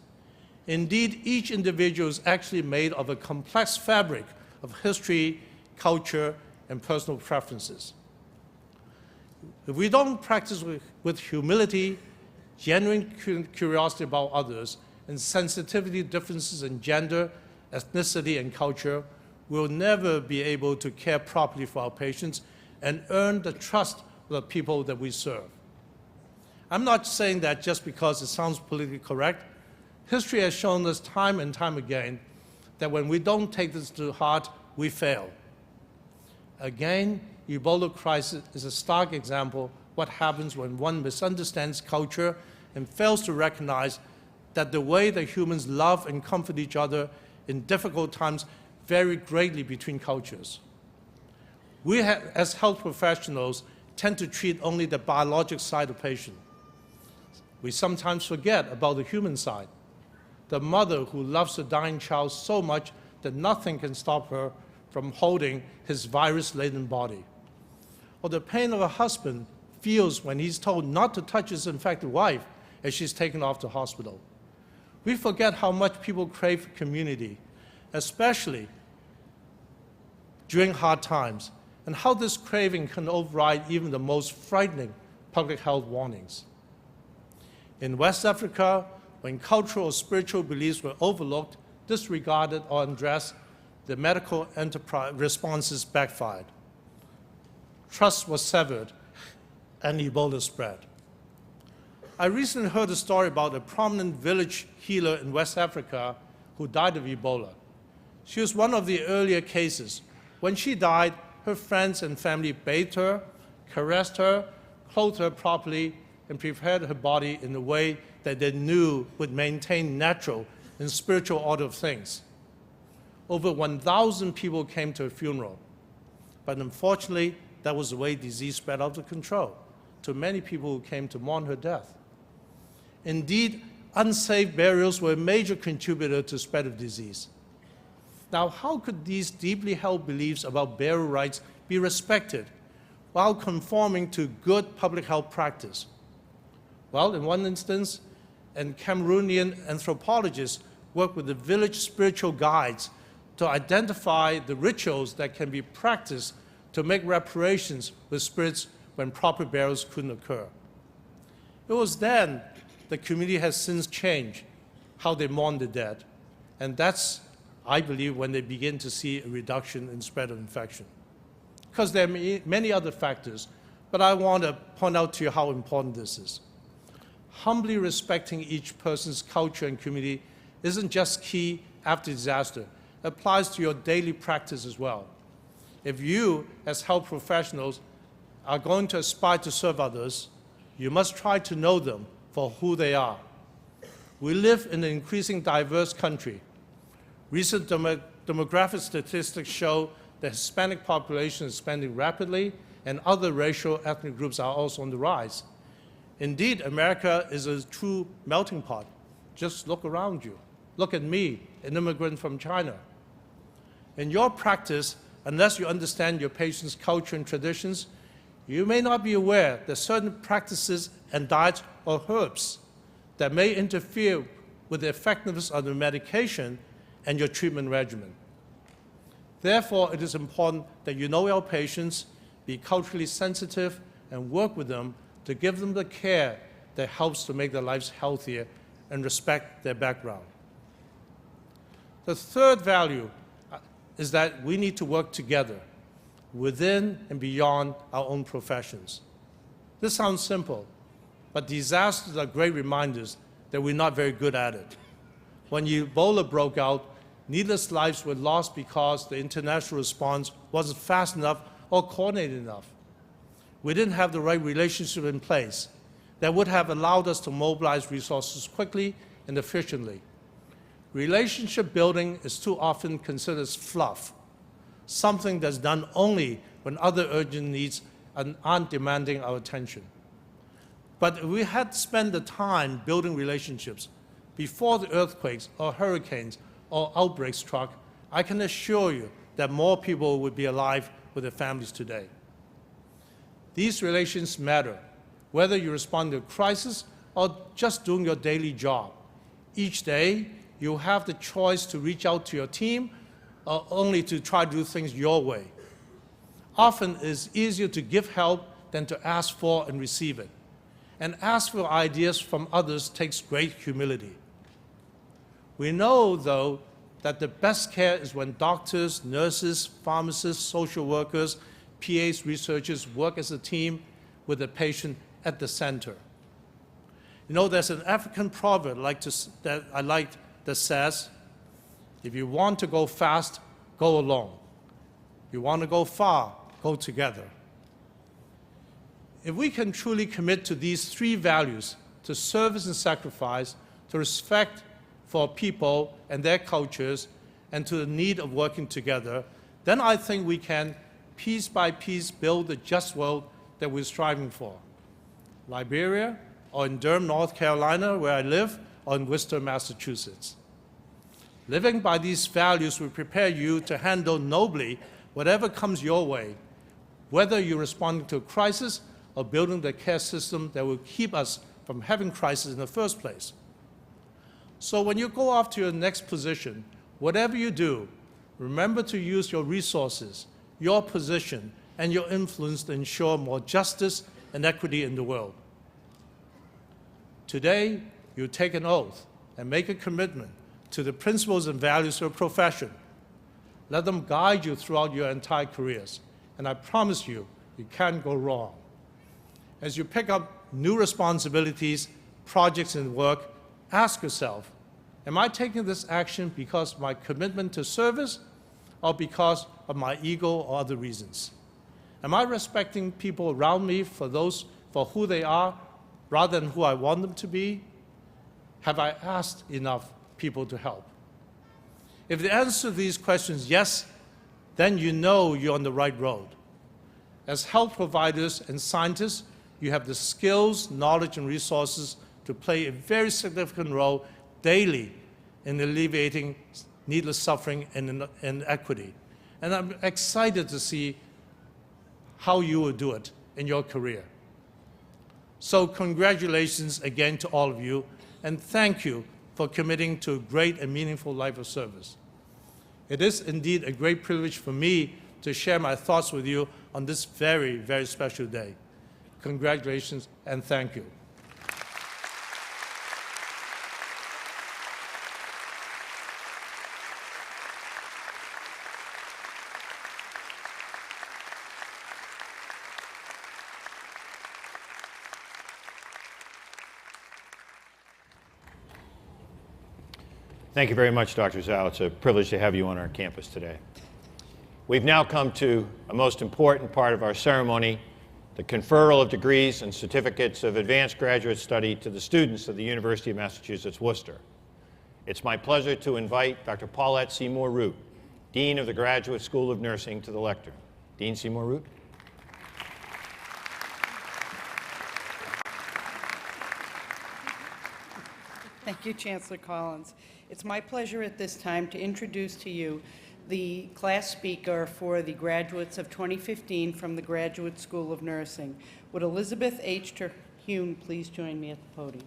Indeed, each individual is actually made of a complex fabric of history, culture, and personal preferences. If we don't practice with humility, genuine curiosity about others, and sensitivity to differences in gender, ethnicity, and culture, we'll never be able to care properly for our patients and earn the trust of the people that we serve. I'm not saying that just because it sounds politically correct. History has shown us time and time again that when we don't take this to heart, we fail. Again, Ebola crisis is a stark example of what happens when one misunderstands culture and fails to recognize that the way that humans love and comfort each other in difficult times vary greatly between cultures. We, as health professionals, tend to treat only the biologic side of patient. We sometimes forget about the human side, the mother who loves a dying child so much that nothing can stop her from holding his virus-laden body, or the pain of a husband feels when he's told not to touch his infected wife as she's taken off to hospital. We forget how much people crave community, especially during hard times, and how this craving can override even the most frightening public health warnings. In West Africa, when cultural or spiritual beliefs were overlooked, disregarded, or undressed, the medical enterprise responses backfired. Trust was severed, and Ebola spread. I recently heard a story about a prominent village healer in West Africa who died of Ebola. She was one of the earlier cases. When she died, her friends and family bathed her, caressed her, clothed her properly, and prepared her body in a way that they knew would maintain natural and spiritual order of things. Over 1,000 people came to her funeral. But unfortunately, that was the way disease spread out of control to many people who came to mourn her death. Indeed, unsafe burials were a major contributor to spread of disease. Now, how could these deeply held beliefs about burial rights be respected while conforming to good public health practice? Well, in one instance, a Cameroonian anthropologist worked with the village spiritual guides to identify the rituals that can be practiced to make reparations with spirits when proper burials couldn't occur. It was then the community has since changed how they mourn the dead, and that's, I believe, when they begin to see a reduction in spread of infection. Because there are many other factors, but I want to point out to you how important this is. Humbly respecting each person's culture and community isn't just key after disaster. It applies to your daily practice as well. If you, as health professionals, are going to aspire to serve others, you must try to know them for who they are. We live in an increasingly diverse country. Recent demographic statistics show the Hispanic population is expanding rapidly, and other racial ethnic groups are also on the rise. Indeed, America is a true melting pot. Just look around you. Look at me, an immigrant from China. In your practice, unless you understand your patient's culture and traditions, you may not be aware that certain practices and diets or herbs that may interfere with the effectiveness of the medication and your treatment regimen. Therefore, it is important that you know your patients, be culturally sensitive, and work with them to give them the care that helps to make their lives healthier and respect their background. The third value is that we need to work together within and beyond our own professions. This sounds simple, but disasters are great reminders that we're not very good at it. When Ebola broke out, needless lives were lost because the international response wasn't fast enough or coordinated enough. We didn't have the right relationship in place that would have allowed us to mobilize resources quickly and efficiently. Relationship building is too often considered as fluff, something that's done only when other urgent needs aren't demanding our attention. But if we had spent the time building relationships before the earthquakes or hurricanes or outbreaks struck, I can assure you that more people would be alive with their families today. These relations matter, whether you respond to a crisis or just doing your daily job. Each day, you have the choice to reach out to your team or only to try to do things your way. Often, it's easier to give help than to ask for and receive it. And ask for ideas from others takes great humility. We know, though, that the best care is when doctors, nurses, pharmacists, social workers, PAs, researchers work as a team with the patient at the center. You know, there's an African proverb that I like that says, if you want to go fast, go alone. If you want to go far, go together. If we can truly commit to these three values, to service and sacrifice, to respect for people and their cultures, and to the need of working together, then I think we can, piece by piece, build the just world that we're striving for. Liberia, or in Durham, North Carolina, where I live, or in Worcester, Massachusetts. Living by these values will prepare you to handle nobly whatever comes your way, whether you're responding to a crisis or building the care system that will keep us from having crisis in the first place. So when you go off to your next position, whatever you do, remember to use your resources, your position, and your influence to ensure more justice and equity in the world. Today, you take an oath and make a commitment to the principles and values of your profession. Let them guide you throughout your entire careers, and I promise you, you can't go wrong. As you pick up new responsibilities, projects, and work, ask yourself, am I taking this action because of my commitment to service or because of my ego or other reasons? Am I respecting people around me for who they are rather than who I want them to be? Have I asked enough people to help? If the answer to these questions is yes, then you know you're on the right road. As health providers and scientists, you have the skills, knowledge, and resources to play a very significant role daily in alleviating needless suffering and inequity. And I'm excited to see how you will do it in your career. So congratulations again to all of you, and thank you for committing to a great and meaningful life of service. It is indeed a great privilege for me to share my thoughts with you on this very, very special day. Congratulations and thank you. Thank you very much, Dr. Zhao. It's a privilege to have you on our campus today. We've now come to a most important part of our ceremony, the conferral of degrees and certificates of advanced graduate study to the students of the University of Massachusetts, Worcester. It's my pleasure to invite Dr. Paulette Seymour Root, Dean of the Graduate School of Nursing, to the lectern. Dean Seymour Root. Thank you, Chancellor Collins. It's my pleasure at this time to introduce to you the class speaker for the graduates of 2015 from the Graduate School of Nursing. Would Elizabeth H. Terhune please join me at the podium?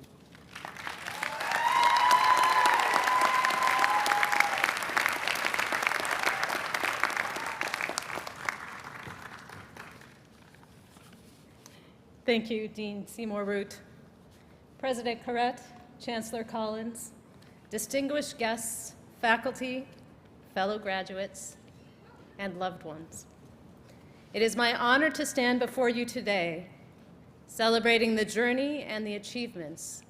Thank you, Dean Seymour Root. President Kunrrads, Chancellor Collins, distinguished guests, faculty, fellow graduates, and loved ones. It is my honor to stand before you today, celebrating the journey and the achievements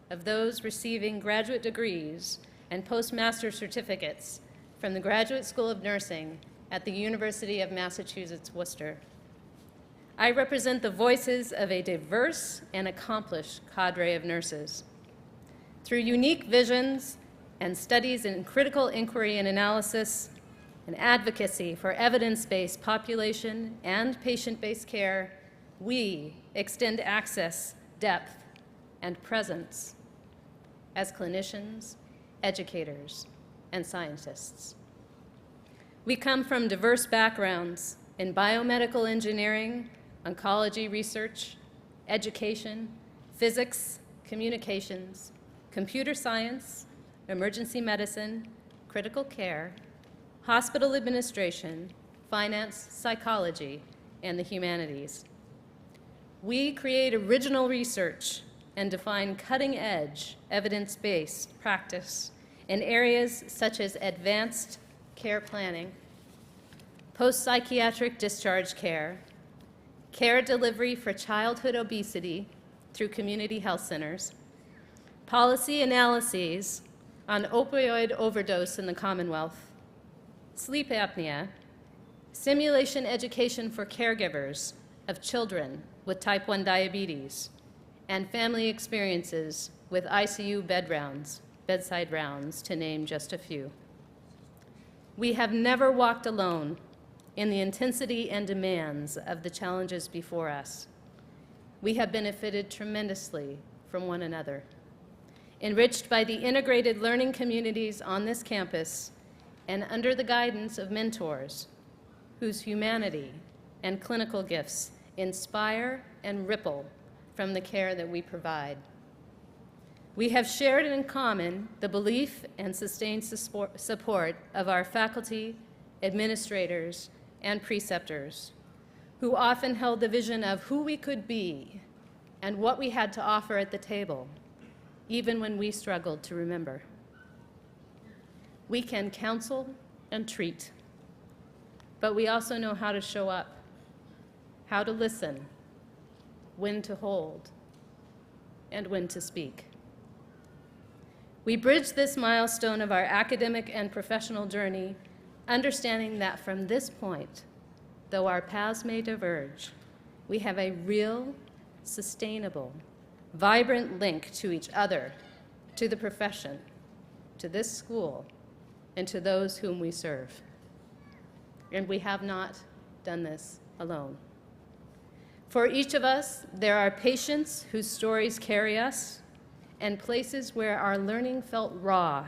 of those receiving graduate degrees and postmaster certificates from the Graduate School of Nursing at the University of Massachusetts, Worcester. I represent the voices of a diverse and accomplished cadre of nurses. Through unique visions and studies in critical inquiry and analysis, and advocacy for evidence-based population and patient-based care, we extend access, depth, and presence as clinicians, educators, and scientists. We come from diverse backgrounds in biomedical engineering, oncology research, education, physics, communications, computer science, emergency medicine, critical care, hospital administration, finance, psychology, and the humanities. We create original research and define cutting-edge, evidence-based practice in areas such as advanced care planning, post-psychiatric discharge care, care delivery for childhood obesity through community health centers, policy analyses on opioid overdose in the Commonwealth, sleep apnea, simulation education for caregivers of children with type 1 diabetes, and family experiences with ICU bedside rounds, to name just a few. We have never walked alone in the intensity and demands of the challenges before us. We have benefited tremendously from one another, enriched by the integrated learning communities on this campus and under the guidance of mentors whose humanity and clinical gifts inspire and ripple from the care that we provide. We have shared in common the belief and sustained support of our faculty, administrators, and preceptors, who often held the vision of who we could be and what we had to offer at the table, even when we struggled to remember. We can counsel and treat, but we also know how to show up, how to listen, when to hold, and when to speak. We bridge this milestone of our academic and professional journey, understanding that from this point, though our paths may diverge, we have a real, sustainable, vibrant link to each other, to the profession, to this school, and to those whom we serve. And we have not done this alone. For each of us, there are patients whose stories carry us, and places where our learning felt raw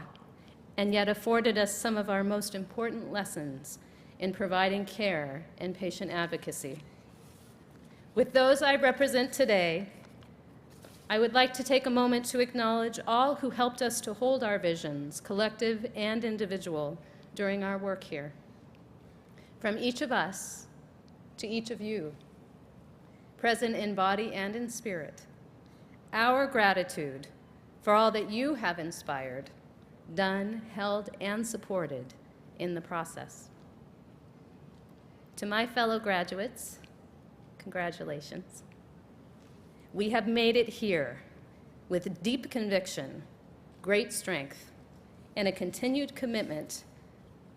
and yet afforded us some of our most important lessons in providing care and patient advocacy. With those I represent today, I would like to take a moment to acknowledge all who helped us to hold our visions, collective and individual, during our work here. From each of us to each of you, present in body and in spirit, our gratitude for all that you have inspired, done, held, and supported in the process. To my fellow graduates, congratulations. We have made it here with deep conviction, great strength, and a continued commitment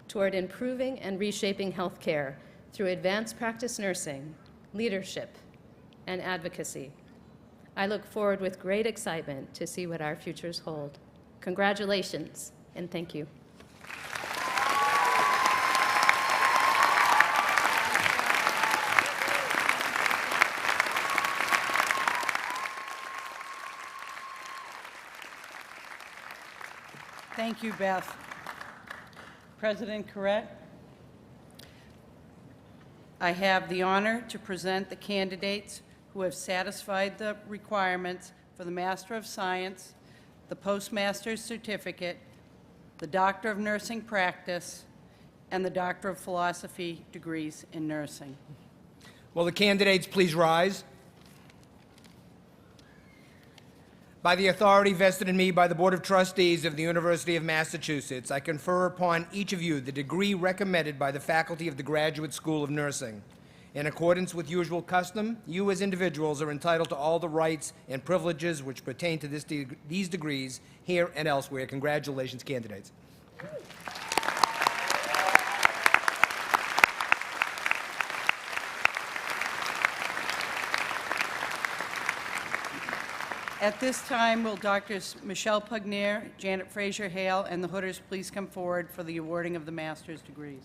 toward improving and reshaping healthcare through advanced practice nursing, leadership, and advocacy. I look forward with great excitement to see what our futures hold. Congratulations, and thank you. Thank you, Beth. President Kunrrads, I have the honor to present the candidates who have satisfied the requirements for the Master of Science, the Postmaster's Certificate, the Doctor of Nursing Practice, and the Doctor of Philosophy degrees in nursing. Will the candidates please rise? By the authority vested in me by the Board of Trustees of the University of Massachusetts, I confer upon each of you the degree recommended by the faculty of the Graduate School of Nursing. In accordance with usual custom, you as individuals are entitled to all the rights and privileges which pertain to these degrees here and elsewhere. Congratulations, candidates. At this time, will Drs. Michelle Pugnier, Janet Fraser-Hale, and the Hooders please come forward for the awarding of the master's degrees?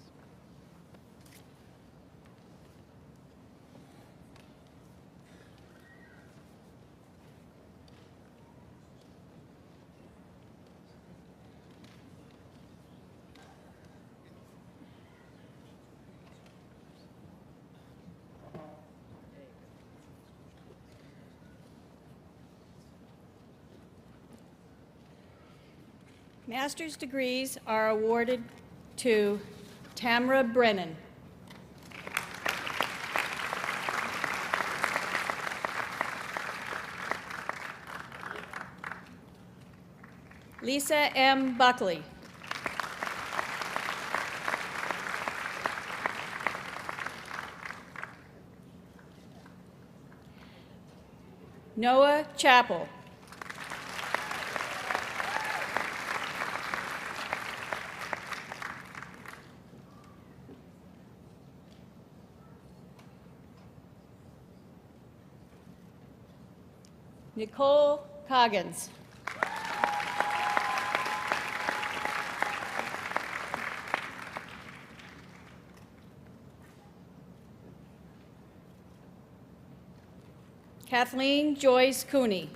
Master's degrees are awarded to Tamara Brennan. Lisa M. Buckley. Noah Chappell. Nicole Coggins. Kathleen Joyce Cooney.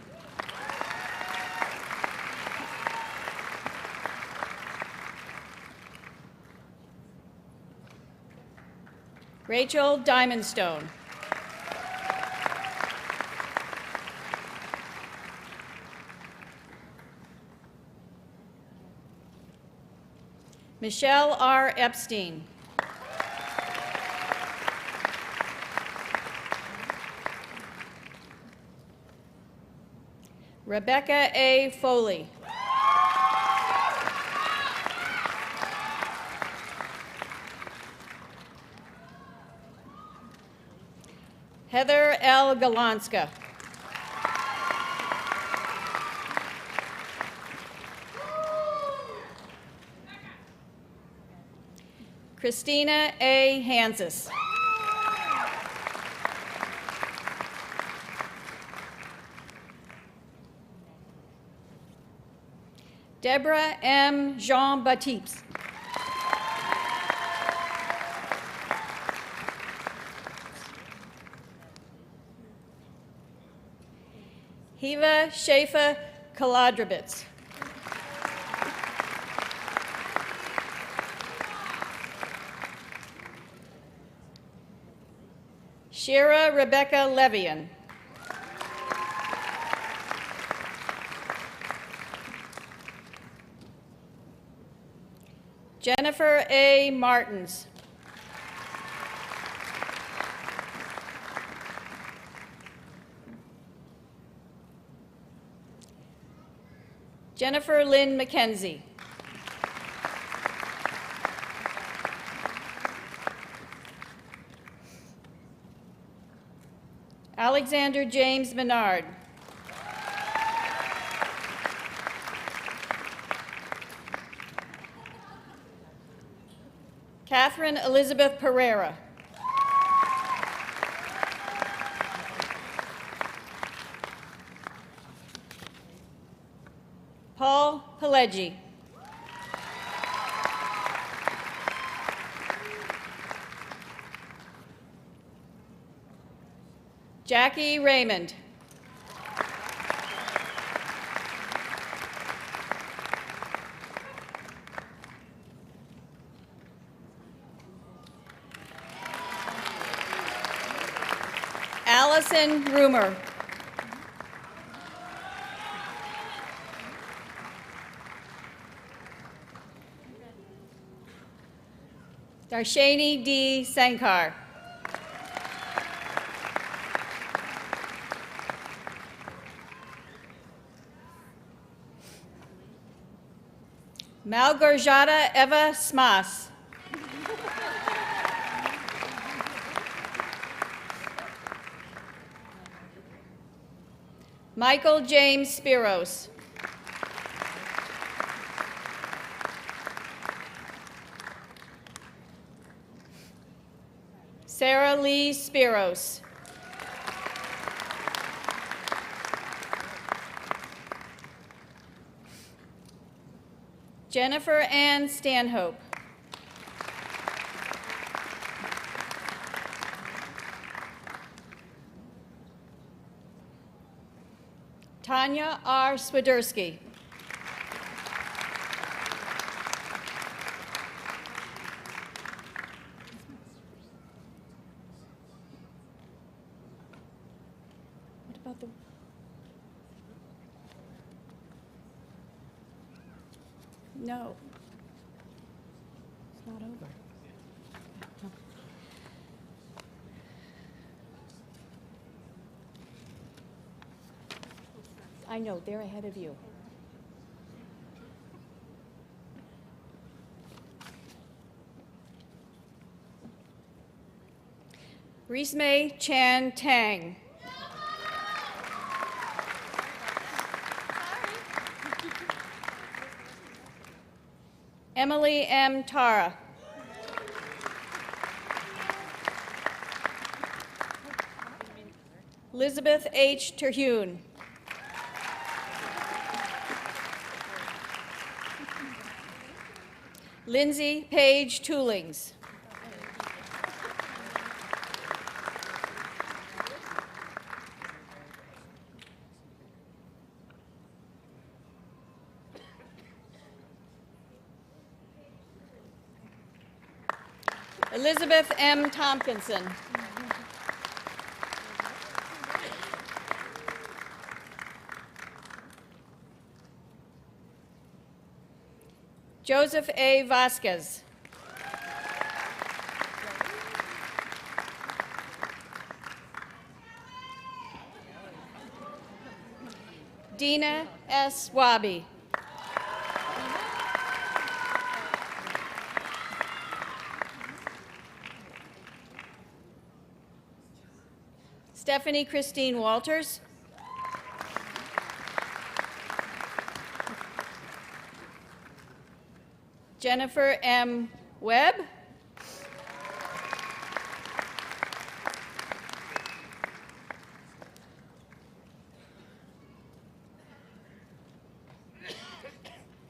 Rachel Diamondstone. Michelle R. Epstein. Rebecca A. Foley. Heather L. Galanska. Christina A. Hansis. Deborah M. Jean-Baptiste. Hiva Shafa Kaladrovitz. Shira Rebecca Levian. Jennifer A. Martins. Jennifer Lynn McKenzie. Alexander James Menard. Catherine Elizabeth Pereira. Paul Pileggi. Jackie Raymond. Allison Rumer. Darshani D. Sankar. Malgorzata Eva Smas. Michael James Spiros. Sarah Lee Spiros. Jennifer Ann Stanhope. Tanya R. Swiderski. What about the... No. It's not over. I know, they're ahead of you. Rismei Chan Tang. Emily M. Tara. Elizabeth H. Terhune. Lindsay Paige Toolings. Elizabeth M. Tompkinson. Joseph A. Vasquez. Dina S. Wabi. Stephanie Christine Walters. Jennifer M. Webb.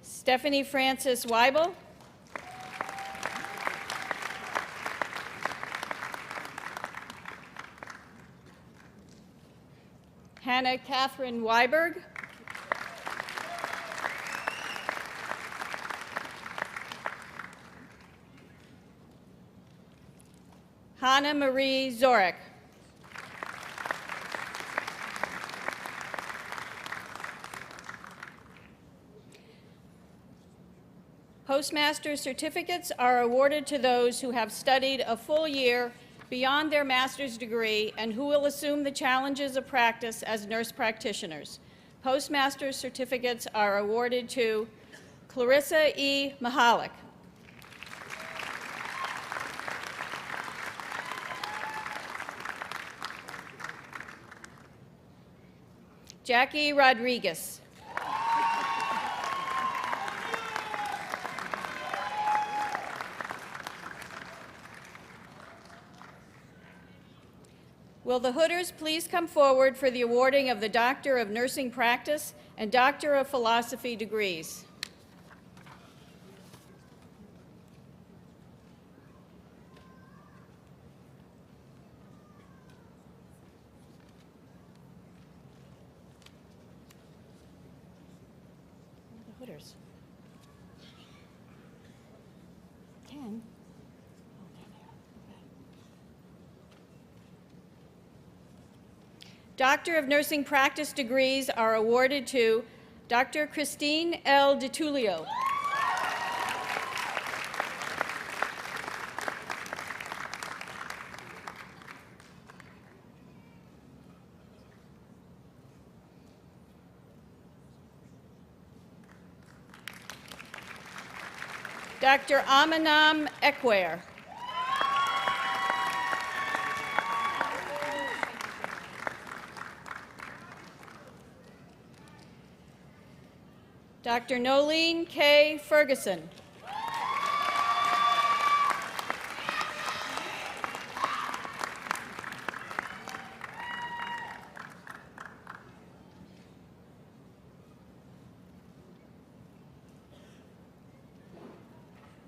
Stephanie Francis Weibel. Hannah Catherine Weiberg. Hannah Marie Zorek. Postmaster certificates are awarded to those who have studied a full year beyond their master's degree and who will assume the challenges of practice as nurse practitioners. Postmaster certificates are awarded to Clarissa E. Mahalik, Jackie Rodriguez, will the Hooders please come forward for the awarding of the Doctor of Nursing Practice and Doctor of Philosophy degrees? The Hooders. 10. Doctor of Nursing Practice degrees are awarded to Dr. Christine L. DiTullio, Dr. Aminam Ekware, Dr. Nolene K. Ferguson,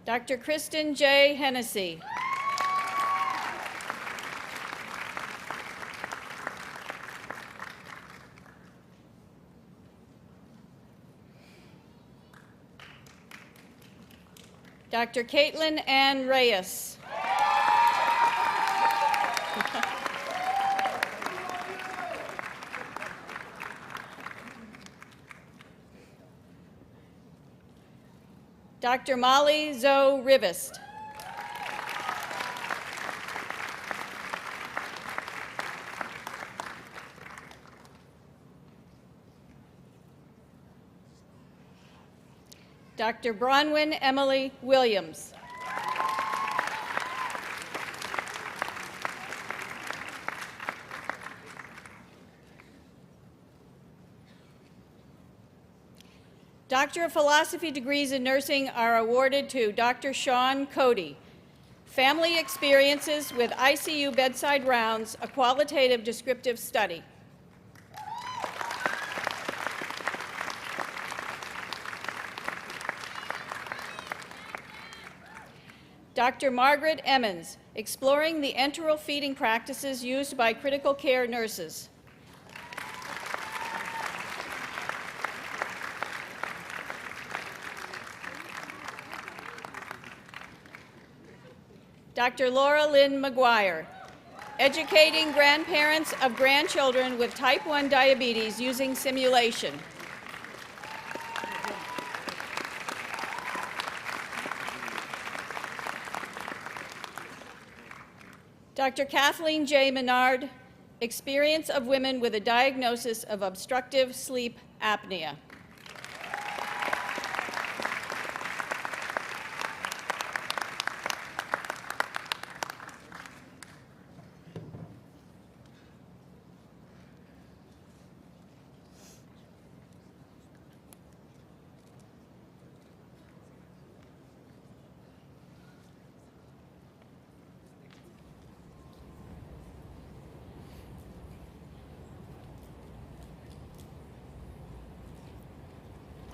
Dr. Kristen J. Hennessy, Dr. Caitlin Ann Reyes, Dr. Molly Zoe Rivest, Dr. Bronwyn Emily Williams, Doctor of Philosophy degrees in nursing are awarded to Dr. Sean Cody. Family Experiences with ICU Bedside Rounds, a Qualitative Descriptive Study. Dr. Margaret Emmons, Exploring the Enteral Feeding Practices Used by Critical Care Nurses. Dr. Laura Lynn McGuire, Educating Grandparents of Grandchildren with Type 1 Diabetes Using Simulation. Dr. Kathleen J. Menard, Experience of Women with a Diagnosis of Obstructive Sleep Apnea.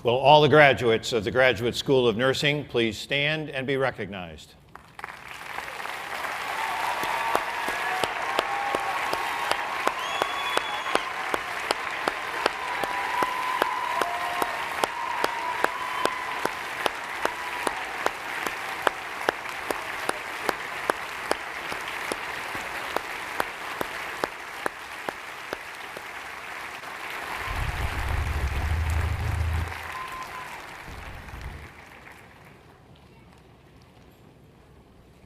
Will all the graduates of the Graduate School of Nursing please stand and be recognized?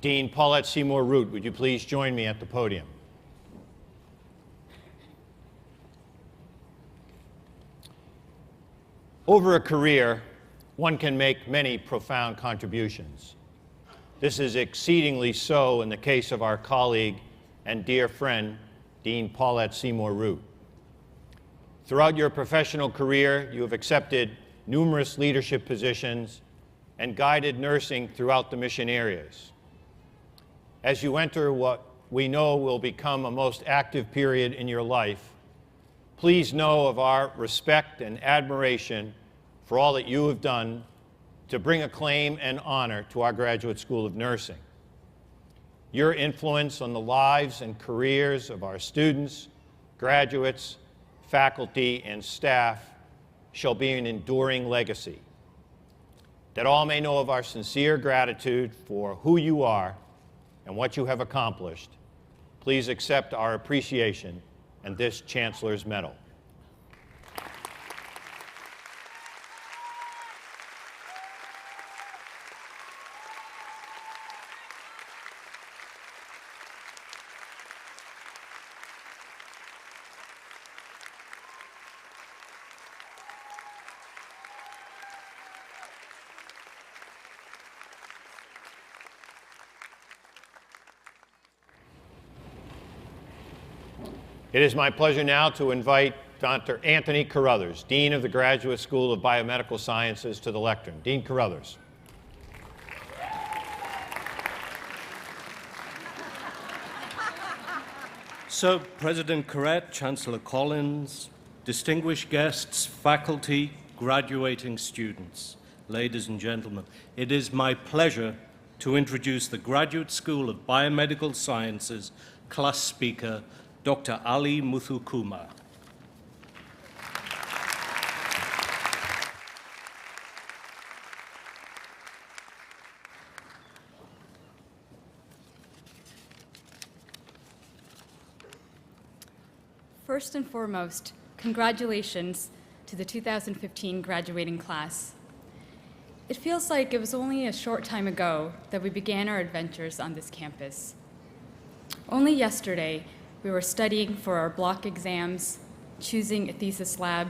Dean Paulette Seymour Root, would you please join me at the podium? Over a career, one can make many profound contributions. This is exceedingly so in the case of our colleague and dear friend, Dean Paulette Seymour Root. Throughout your professional career, you have accepted numerous leadership positions and guided nursing throughout the mission areas. As you enter what we know will become a most active period in your life, please know of our respect and admiration for all that you have done to bring acclaim and honor to our Graduate School of Nursing. Your influence on the lives and careers of our students, graduates, faculty, and staff shall be an enduring legacy. That all may know of our sincere gratitude for who you are and what you have accomplished, please accept our appreciation and this Chancellor's Medal. It is my pleasure now to invite Dr. Anthony Carruthers, Dean of the Graduate School of Biomedical Sciences, to the lectern. Dean Carruthers. So, President Kurrat, Chancellor Collins, distinguished guests, faculty, graduating students, ladies and gentlemen, it is my pleasure to introduce the Graduate School of Biomedical Sciences class speaker, Dr. Ali Muthukumar. First and foremost, congratulations to the 2015 graduating class. It feels like it was only a short time ago that we began our adventures on this campus. Only yesterday, we were studying for our block exams, choosing a thesis lab,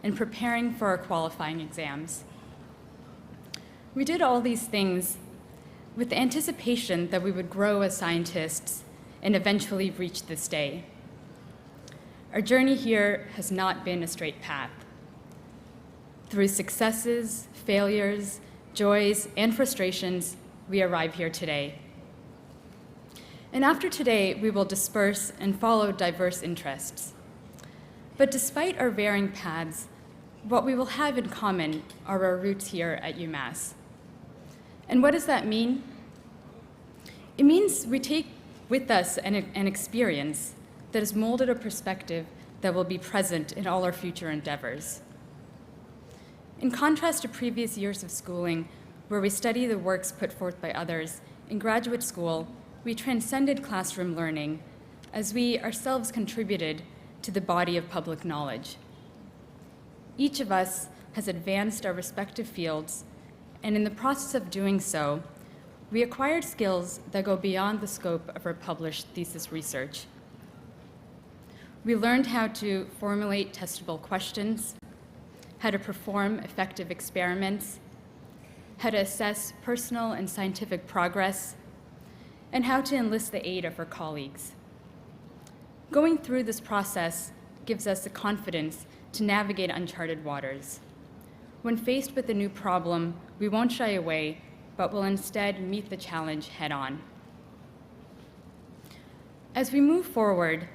and preparing for our qualifying exams. We did all these things with the anticipation that we would grow as scientists and eventually reach this day. Our journey here has not been a straight path. Through successes, failures, joys, and frustrations, we arrive here today. And after today, we will disperse and follow diverse interests. But despite our varying paths, what we will have in common are our roots here at UMass. And what does that mean? It means we take with us an experience that has molded a perspective that will be present in all our future endeavors. In contrast to previous years of schooling, where we study the works put forth by others, in graduate school, we transcended classroom learning as we ourselves contributed to the body of public knowledge. Each of us has advanced our respective fields, and in the process of doing so, we acquired skills that go beyond the scope of our published thesis research. We learned how to formulate testable questions, how to perform effective experiments, how to assess personal and scientific progress, and how to enlist the aid of our colleagues. Going through this process gives us the confidence to navigate uncharted waters. When faced with a new problem, we won't shy away, but will instead meet the challenge head-on. As we move forward,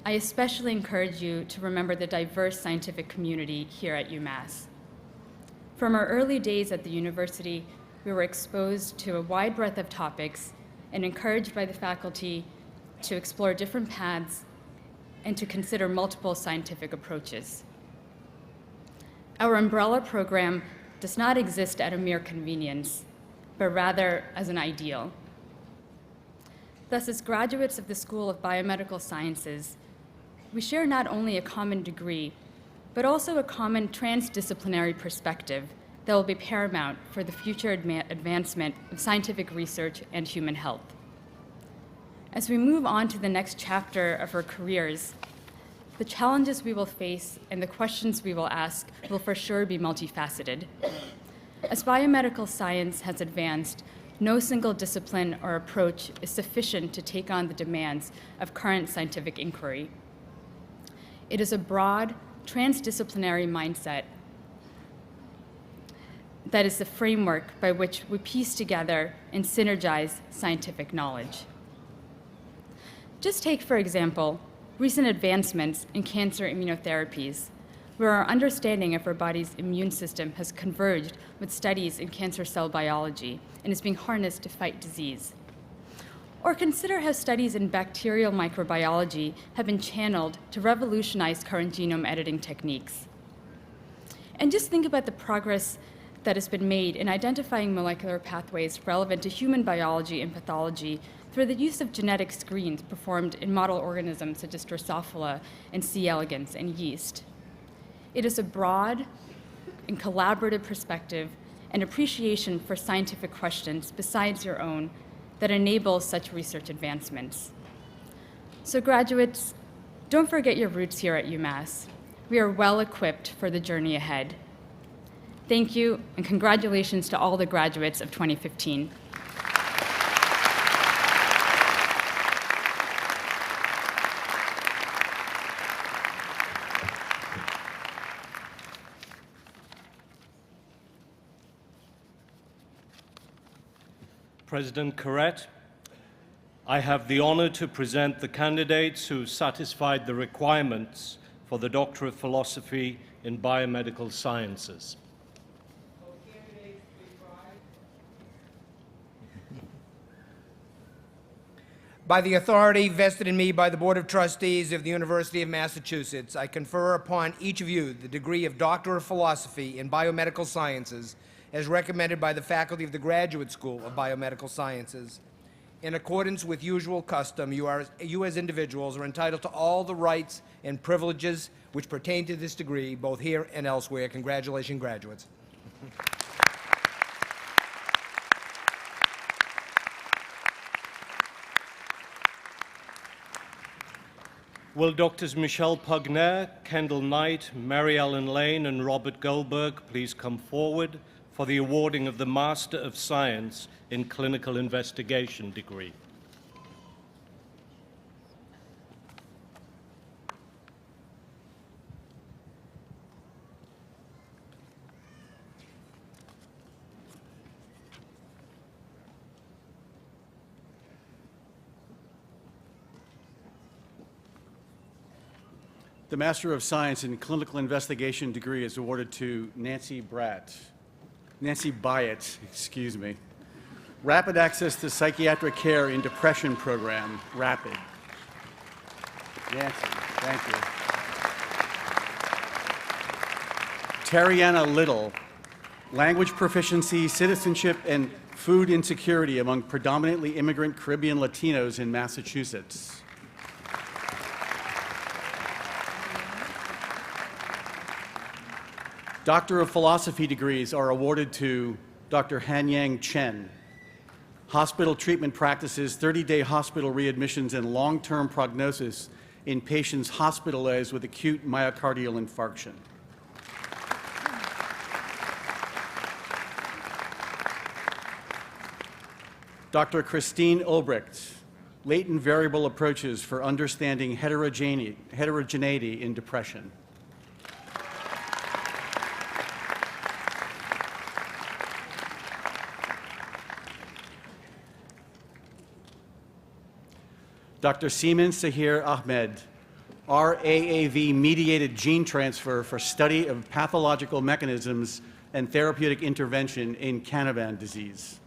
I especially encourage you to remember the diverse scientific community here at UMass. From our early days at the university, we were exposed to a wide breadth of topics and encouraged by the faculty to explore different paths and to consider multiple scientific approaches. Our umbrella program does not exist at a mere convenience, but rather as an ideal. Thus, as graduates of the School of Biomedical Sciences, we share not only a common degree, but also a common transdisciplinary perspective that will be paramount for the future advancement of scientific research and human health. As we move on to the next chapter of our careers, the challenges we will face and the questions we will ask will for sure be multifaceted. As biomedical science has advanced, no single discipline or approach is sufficient to take on the demands of current scientific inquiry. It is a broad, transdisciplinary mindset that is the framework by which we piece together and synergize scientific knowledge. Just take, for example, recent advancements in cancer immunotherapies, where our understanding of our body's immune system has converged with studies in cancer cell biology and is being harnessed to fight disease. Or consider how studies in bacterial microbiology have been channeled to revolutionize current genome editing techniques. And just think about the progress that has been made in identifying molecular pathways relevant to human biology and pathology through the use of genetic screens performed in model organisms such as Drosophila and C. elegans and yeast. It is a broad and collaborative perspective and appreciation for scientific questions besides your own that enables such research advancements. So graduates, don't forget your roots here at UMass. We are well equipped for the journey ahead. Thank you, and congratulations to all the graduates of 2015. President Kunrrads, I have the honor to present the candidates who satisfied the requirements for the Doctor of Philosophy in Biomedical Sciences. By the authority vested in me by the Board of Trustees of the University of Massachusetts, I confer upon each of you the degree of Doctor of Philosophy in Biomedical Sciences as recommended by the faculty of the Graduate School of Biomedical Sciences. In accordance with usual custom, you as individuals are entitled to all the rights and privileges which pertain to this degree, both here and elsewhere. Congratulations, graduates. Will Doctors Michelle Pugner, Kendall Knight, Mary Ellen Lane, and Robert Goldberg please come forward for the awarding of the Master of Science in Clinical Investigation degree. The Master of Science in Clinical Investigation degree is awarded to Nancy Byatt, excuse me. Rapid Access to Psychiatric Care in Depression Program, RAPID. Nancy, thank you. Tariana Little, Language Proficiency, Citizenship, and Food Insecurity among predominantly immigrant Caribbean Latinos in Massachusetts. Doctor of Philosophy degrees are awarded to Dr. Hanyang Chen. Hospital treatment practices, 30-day hospital readmissions, and long-term prognosis in patients hospitalized with acute myocardial infarction. Dr. Christine Obrecht, Latent Variable Approaches for Understanding Heterogeneity in Depression. Dr. Seeman Sahir Ahmed, RAAV-mediated gene transfer for study of pathological mechanisms and therapeutic intervention in Canavan disease.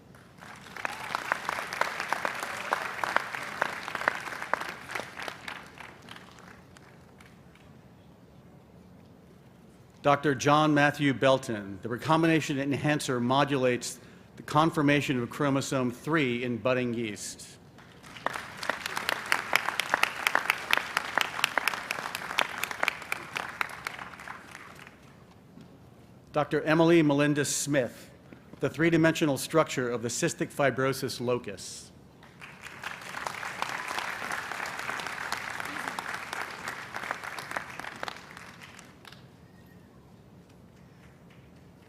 Dr. John Matthew Belton, the recombination enhancer modulates the conformation of chromosome 3 in budding yeast. Dr. Emily Melinda Smith, the three-dimensional structure of the cystic fibrosis locus.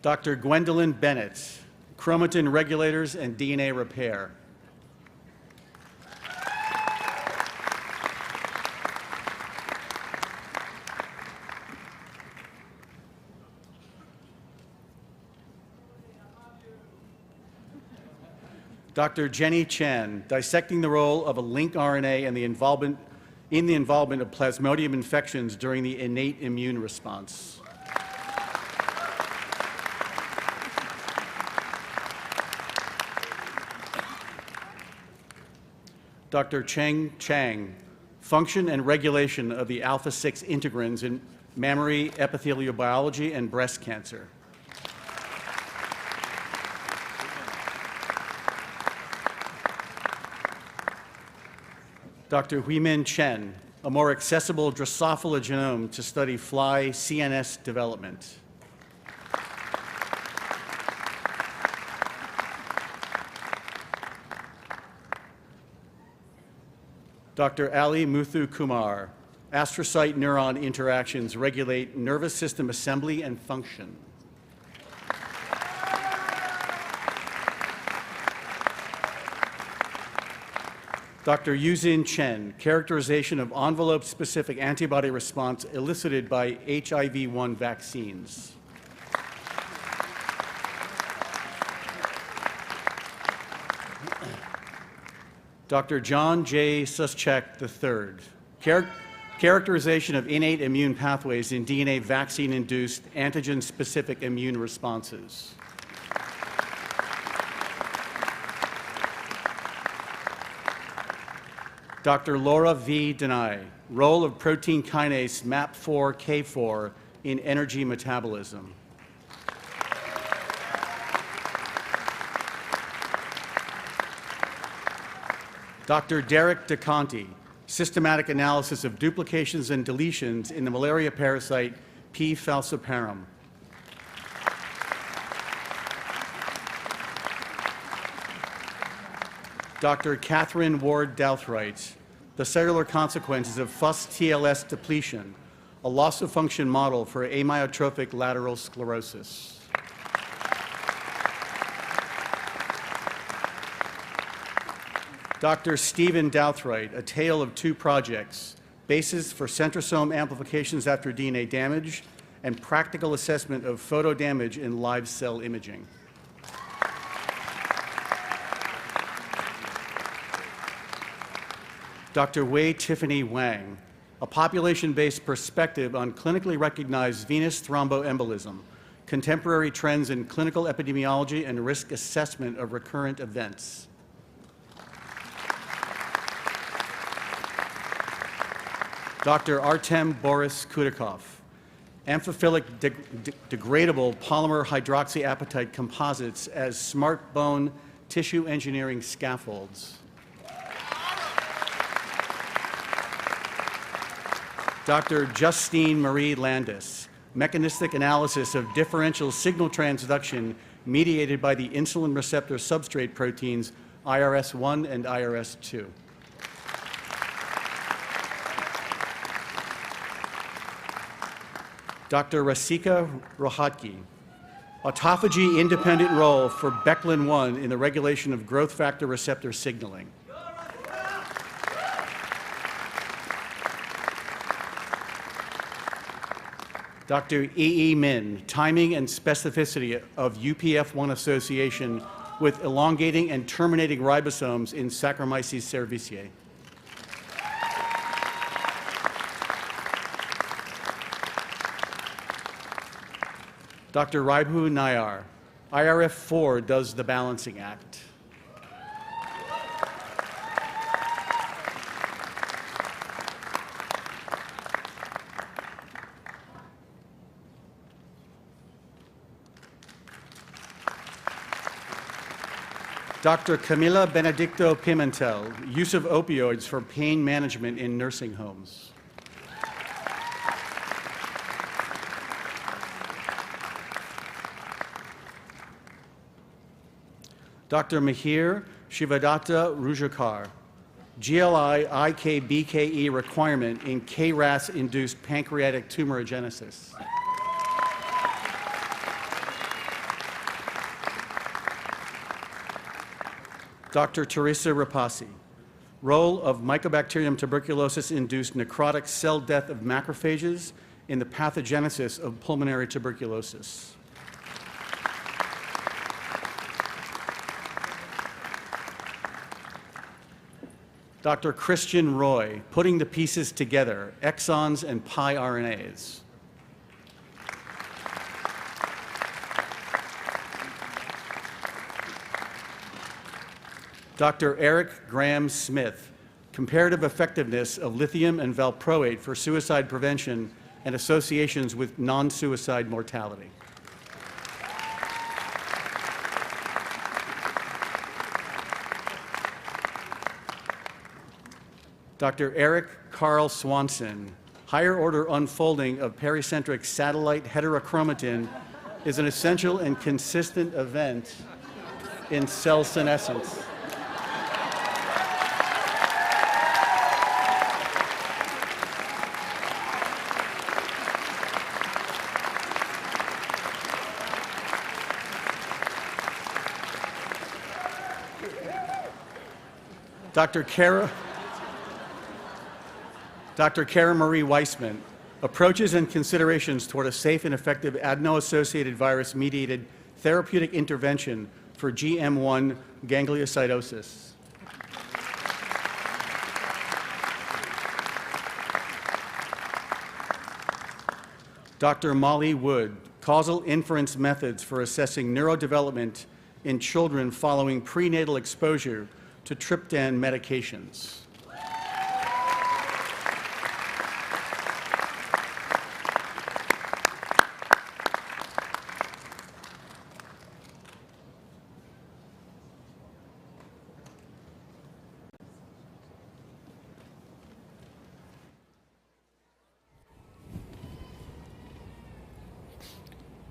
Dr. Gwendolyn Bennett, chromatin regulators and DNA repair. Dr. Jenny Chan, dissecting the role of a link RNA and the involvement of plasmodium infections during the innate immune response. Dr. Cheng Chang, function and regulation of the alpha-6 integrins in mammary epithelial biology and breast cancer. Dr. Huimin Chen, a more accessible Drosophila genome to study fly CNS development. Dr. Ali Muthu Kumar, astrocyte neuron interactions regulate nervous system assembly and function. Dr. Yuzin Chen, characterization of envelope-specific antibody response elicited by HIV-1 vaccines. Dr. John J. Suschek III, characterization of innate immune pathways in DNA vaccine-induced antigen-specific immune responses. Dr. Laura V. Denai, role of protein kinase MAP4K4 in energy metabolism. Dr. Derek DeConti, systematic analysis of duplications and deletions in the malaria parasite P. falciparum. Dr. Catherine Ward Douthright, the cellular consequences of FUS-TLS depletion, a loss-of-function model for amyotrophic lateral sclerosis. Dr. Stephen Douthright, A Tale of Two Projects, Basis for Centrosome Amplifications After DNA Damage, and Practical Assessment of Photo Damage in Live Cell Imaging. Dr. Wei Tiffany Wang, a population-based perspective on clinically recognized venous thromboembolism, contemporary trends in clinical epidemiology and risk assessment of recurrent events. Dr. Artem Boris Kudakov, amphiphilic degradable polymer hydroxyapatite composites as smart bone tissue engineering scaffolds. Dr. Justine Marie Landis, mechanistic analysis of differential signal transduction mediated by the insulin receptor substrate proteins IRS1 and IRS2. Dr. Rasika Rohatgi, autophagy-independent role for Beclin-1 in the regulation of growth factor receptor signaling. Dr. E. Min, timing and specificity of UPF1 association with elongating and terminating ribosomes in Saccharomyces cerevisiae. Dr. Raibu Nayar, IRF4 does the balancing act. Dr. Camila Benedicto Pimentel, use of opioids for pain management in nursing homes. Dr. Mihir Shivadatta Rujakar, GLI-IK-BKE requirement in KRAS-induced pancreatic tumorigenesis. Dr. Teresa Rapasi, role of Mycobacterium tuberculosis-induced necrotic cell death of macrophages in the pathogenesis of pulmonary tuberculosis. Dr. Christian Roy, putting the pieces together, exons and pi RNAs. Dr. Eric Graham Smith, comparative effectiveness of lithium and valproate for suicide prevention and associations with non-suicide mortality. Dr. Eric Carl Swanson, higher order unfolding of pericentric satellite heterochromatin is an essential and consistent event in cell senescence. Dr. Kara Marie Weissman, approaches and considerations toward a safe and effective adeno-associated virus-mediated therapeutic intervention for GM1 gangliosidosis. Dr. Molly Wood, causal inference methods for assessing neurodevelopment in children following prenatal exposure to triptan medications.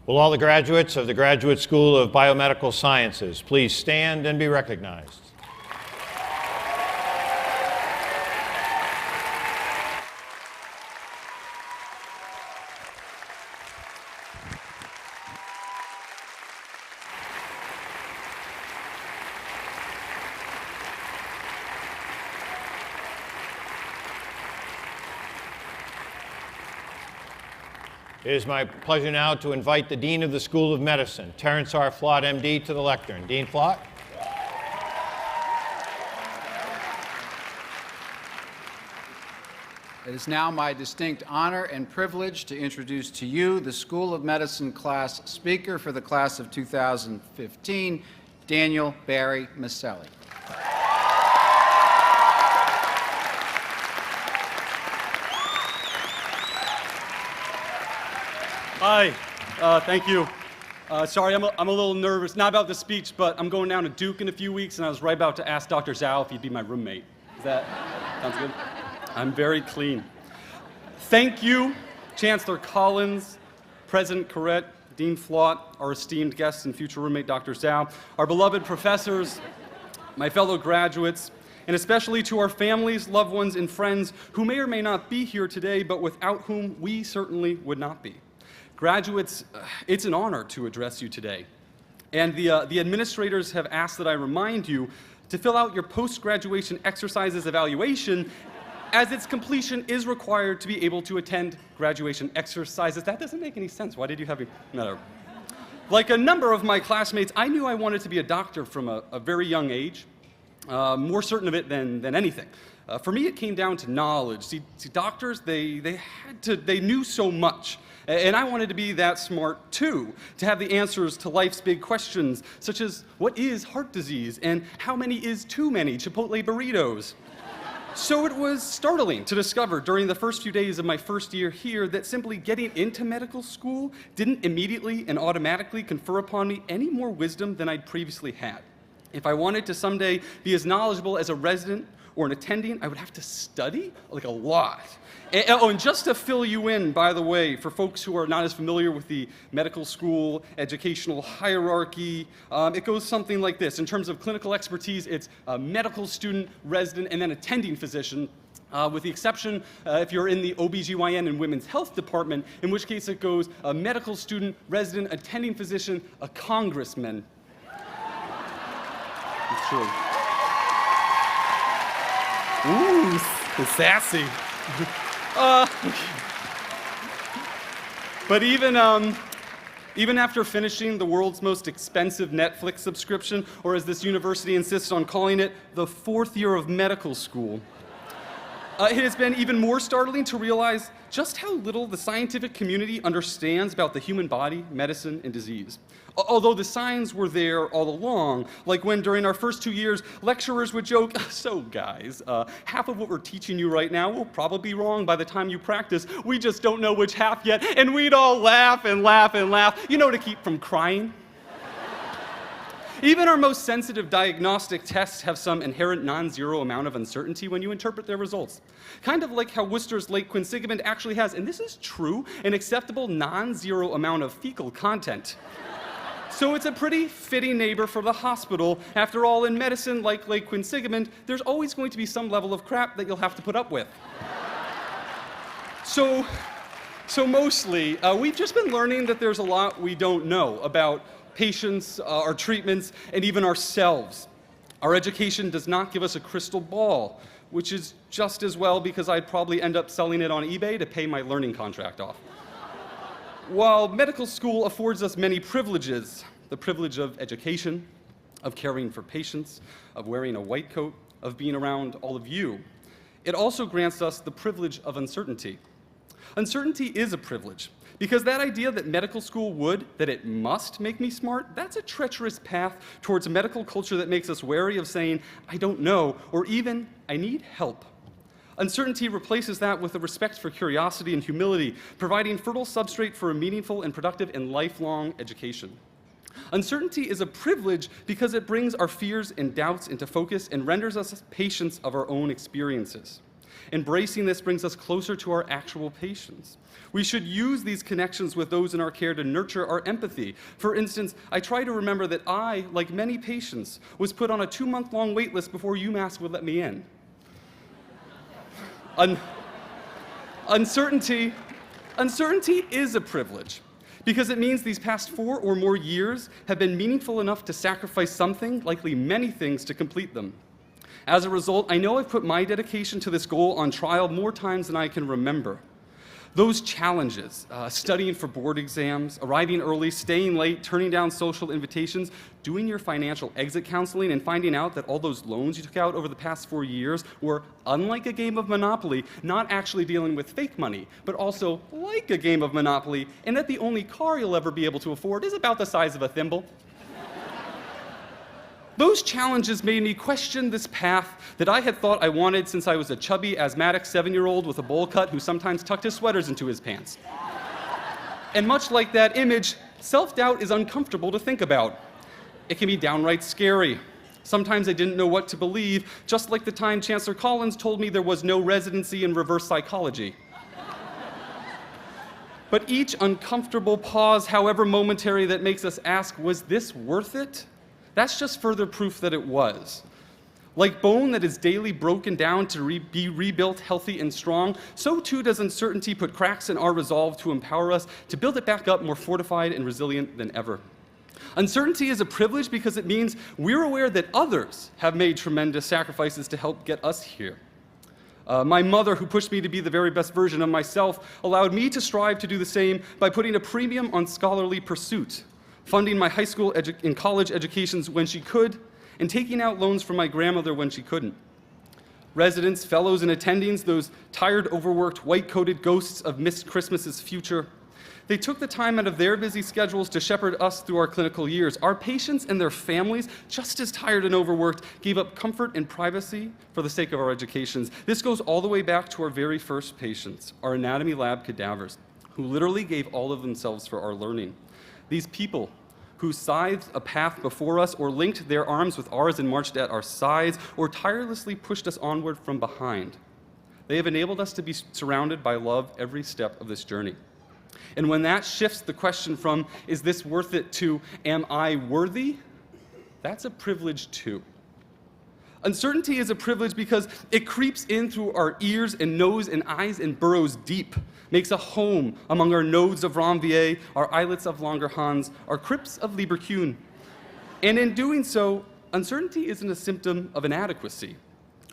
Will all the graduates of the Graduate School of Biomedical Sciences please stand and be recognized? It is my pleasure now to invite the Dean of the School of Medicine, Terrence R. Flott, MD, to the lectern. Dean Flott. It is now my distinct honor and privilege to introduce to you the School of Medicine class speaker for the class of 2015, Daniel Barry Maselli. Hi, thank you. Sorry, I'm a little nervous, not about the speech, but I'm going down to Duke in a few weeks, and I was right about to ask Dr. Zhao if he'd be my roommate. Sounds good? I'm very clean. Thank you, Chancellor Collins, President Kunrrads, Dean Flott, our esteemed guests and future roommate, Dr. Zhao, our beloved professors, my fellow graduates, and especially to our families, loved ones, and friends who may or may not be here today, but without whom we certainly would not be. Graduates, it's an honor to address you today. And the administrators have asked that I remind you to fill out your post-graduation exercises evaluation, as its completion is required to be able to attend graduation exercises. That doesn't make any sense. Why did you have me? No. Like a number of my classmates, I knew I wanted to be a doctor from a very young age, more certain of it than anything. For me, it came down to knowledge. See doctors, they knew so much. And I wanted to be that smart too, to have the answers to life's big questions, such as what is heart disease and how many is too many Chipotle burritos? So it was startling to discover during the first few days of my first year here that simply getting into medical school didn't immediately and automatically confer upon me any more wisdom than I'd previously had. If I wanted to someday be as knowledgeable as a resident or an attending, I would have to study like a lot. And just to fill you in, by the way, for folks who are not as familiar with the medical school educational hierarchy, it goes something like this. In terms of clinical expertise, it's a medical student, resident, and then attending physician, with the exception if you're in the OBGYN and women's health department, in which case it goes a medical student, resident, attending physician, a congressman. It's true. Ooh, sassy. But even after finishing the world's most expensive Netflix subscription, or as this university insists on calling it, the 4th year of medical school, it has been even more startling to realize just how little the scientific community understands about the human body, medicine, and disease. Although the signs were there all along, like when during our first 2 years, lecturers would joke, so guys, half of what we're teaching you right now will probably be wrong by the time you practice. We just don't know which half yet. And we'd all laugh and laugh and laugh, to keep from crying. Even our most sensitive diagnostic tests have some inherent non-zero amount of uncertainty when you interpret their results. Kind of like how Worcester's Lake Quinsigamond actually has, and this is true, an acceptable non-zero amount of fecal content. So it's a pretty fitting neighbor for the hospital. After all, in medicine, like Lake Quinsigamond, there's always going to be some level of crap that you'll have to put up with. So mostly, we've just been learning that there's a lot we don't know about patients, our treatments, and even ourselves. Our education does not give us a crystal ball, which is just as well because I'd probably end up selling it on eBay to pay my learning contract off. While medical school affords us many privileges, the privilege of education, of caring for patients, of wearing a white coat, of being around all of you, it also grants us the privilege of uncertainty. Uncertainty is a privilege, because that idea that medical school that it must make me smart, that's a treacherous path towards a medical culture that makes us wary of saying, I don't know, or even, I need help. Uncertainty replaces that with a respect for curiosity and humility, providing fertile substrate for a meaningful and productive and lifelong education. Uncertainty is a privilege because it brings our fears and doubts into focus and renders us patients of our own experiences. Embracing this brings us closer to our actual patients. We should use these connections with those in our care to nurture our empathy. For instance, I try to remember that I, like many patients, was put on a 2-month-long wait list before UMass would let me in. Uncertainty is a privilege because it means these past 4 or more years have been meaningful enough to sacrifice something, likely many things, to complete them. As a result, I know I've put my dedication to this goal on trial more times than I can remember. Those challenges, studying for board exams, arriving early, staying late, turning down social invitations, doing your financial exit counseling, and finding out that all those loans you took out over the past 4 years were, unlike a game of Monopoly, not actually dealing with fake money, but also like a game of Monopoly, and that the only car you'll ever be able to afford is about the size of a thimble. Those challenges made me question this path that I had thought I wanted since I was a chubby, asthmatic 7-year-old with a bowl cut who sometimes tucked his sweaters into his pants. And much like that image, self-doubt is uncomfortable to think about. It can be downright scary. Sometimes I didn't know what to believe, just like the time Chancellor Collins told me there was no residency in reverse psychology. But each uncomfortable pause, however momentary, that makes us ask, was this worth it? That's just further proof that it was. Like bone that is daily broken down to be rebuilt healthy and strong, so too does uncertainty put cracks in our resolve to empower us to build it back up more fortified and resilient than ever. Uncertainty is a privilege because it means we're aware that others have made tremendous sacrifices to help get us here. My mother, who pushed me to be the very best version of myself, allowed me to strive to do the same by putting a premium on scholarly pursuit, funding my high school and college educations when she could, and taking out loans from my grandmother when she couldn't. Residents, fellows, and attendings, those tired, overworked, white-coated ghosts of missed Christmas's future, they took the time out of their busy schedules to shepherd us through our clinical years. Our patients and their families, just as tired and overworked, gave up comfort and privacy for the sake of our educations. This goes all the way back to our very first patients, our anatomy lab cadavers, who literally gave all of themselves for our learning. These people who scythed a path before us or linked their arms with ours and marched at our sides or tirelessly pushed us onward from behind. They have enabled us to be surrounded by love every step of this journey. And when that shifts the question from, is this worth it, to, am I worthy? That's a privilege too. Uncertainty is a privilege because it creeps in through our ears and nose and eyes and burrows deep, makes a home among our nodes of Ranvier, our islets of Langerhans, our crypts of Lieberkühn. And in doing so, uncertainty isn't a symptom of inadequacy.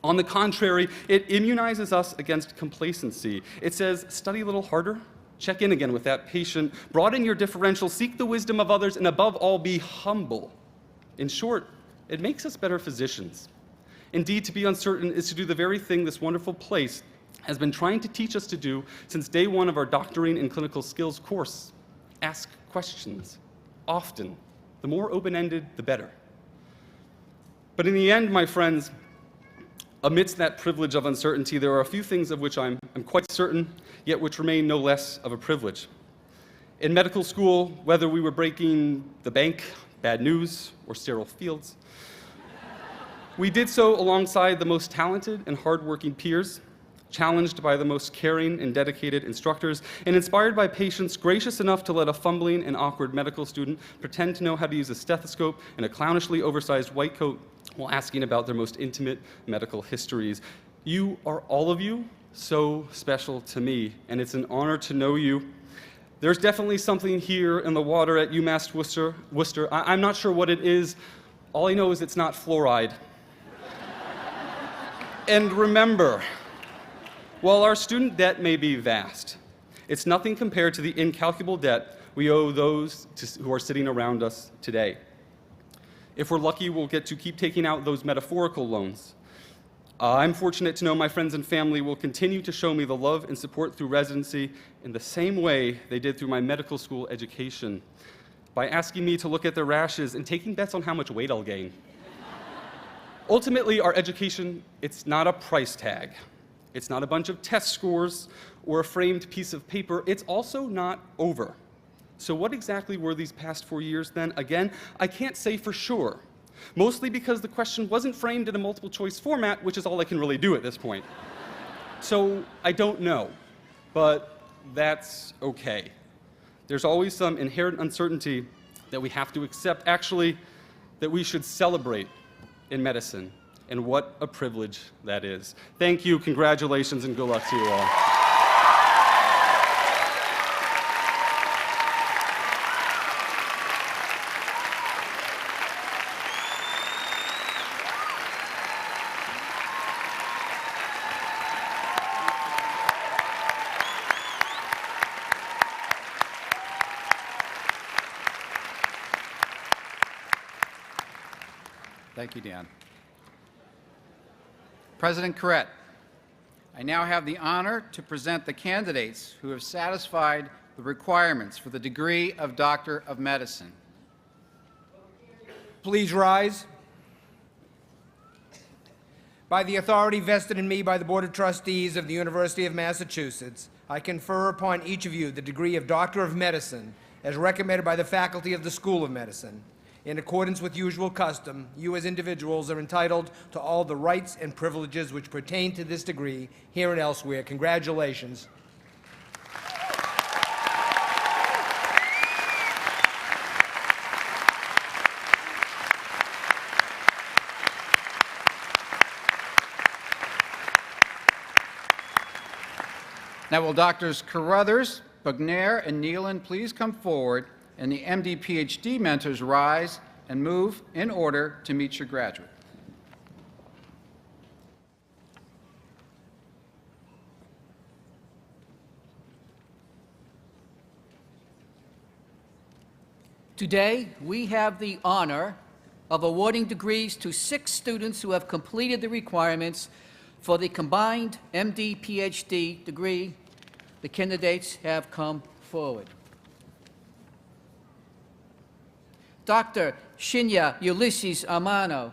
On the contrary, it immunizes us against complacency. It says, study a little harder, check in again with that patient, broaden your differential, seek the wisdom of others, and above all, be humble. In short, it makes us better physicians. Indeed, to be uncertain is to do the very thing this wonderful place has been trying to teach us to do since day one of our doctoring in clinical skills course. Ask questions, often. The more open-ended, the better. But in the end, my friends, amidst that privilege of uncertainty, there are a few things of which I'm quite certain, yet which remain no less of a privilege. In medical school, whether we were breaking the bank, bad news, or sterile fields, we did so alongside the most talented and hardworking peers, challenged by the most caring and dedicated instructors, and inspired by patients gracious enough to let a fumbling and awkward medical student pretend to know how to use a stethoscope and a clownishly oversized white coat while asking about their most intimate medical histories. You are, all of you, so special to me, and it's an honor to know you. There's definitely something here in the water at UMass Worcester. I'm not sure what it is. All I know is it's not fluoride. And remember, while our student debt may be vast, it's nothing compared to the incalculable debt we owe those who are sitting around us today. If we're lucky, we'll get to keep taking out those metaphorical loans. I'm fortunate to know my friends and family will continue to show me the love and support through residency in the same way they did through my medical school education, by asking me to look at their rashes and taking bets on how much weight I'll gain. Ultimately, our education, it's not a price tag. It's not a bunch of test scores or a framed piece of paper. It's also not over. So what exactly were these past 4 years then? Again, I can't say for sure, mostly because the question wasn't framed in a multiple choice format, which is all I can really do at this point. So I don't know, but that's okay. There's always some inherent uncertainty that we have to accept, actually, that we should celebrate in medicine, and what a privilege that is. Thank you, congratulations, and good luck to you all. Thank you, Dan. President Kurett, I now have the honor to present the candidates who have satisfied the requirements for the degree of Doctor of Medicine. Please rise. By the authority vested in me by the Board of Trustees of the University of Massachusetts, I confer upon each of you the degree of Doctor of Medicine as recommended by the faculty of the School of Medicine. In accordance with usual custom, you as individuals are entitled to all the rights and privileges which pertain to this degree here and elsewhere. Congratulations. Now will Doctors Carruthers, Bugnair, and Nealon please come forward, and the MD PhD mentors rise and move in order to meet your graduate. Today, we have the honor of awarding degrees to 6 students who have completed the requirements for the combined MD PhD degree. The candidates have come forward. Dr. Shinya Ulysses Amano,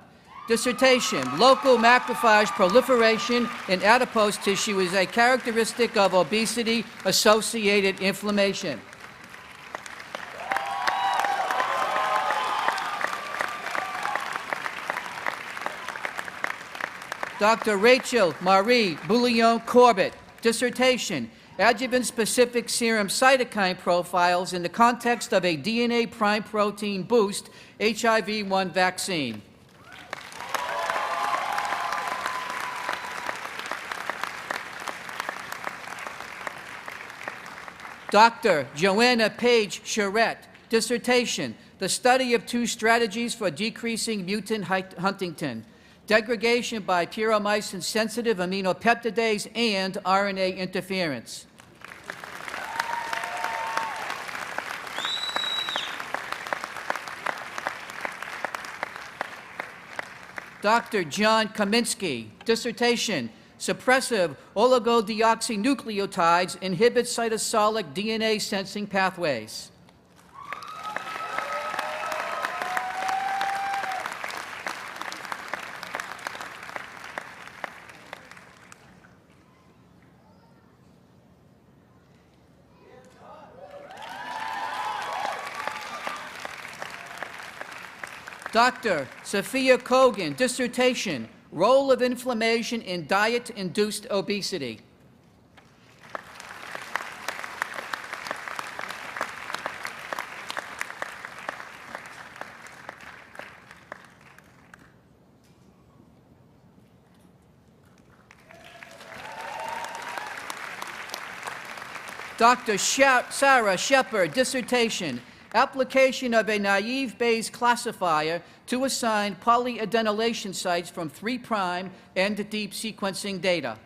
dissertation, local macrophage proliferation in adipose tissue is a characteristic of obesity-associated inflammation. Dr. Rachel Marie Bouillon-Corbett, dissertation, adjuvant-specific serum cytokine profiles in the context of a DNA prime protein boost HIV-1 vaccine. Dr. Joanna Page Charette, dissertation, the study of 2 strategies for decreasing mutant huntingtin, degradation by puromycin-sensitive aminopeptidase and RNA interference. Dr. John Kaminsky, dissertation, suppressive oligodeoxynucleotides inhibit cytosolic DNA sensing pathways. Dr. Sophia Kogan, dissertation, role of inflammation in diet-induced obesity. Dr. Sarah Shepard, dissertation, application of a naive Bayes classifier to assign polyadenylation sites from 3' and deep sequencing data.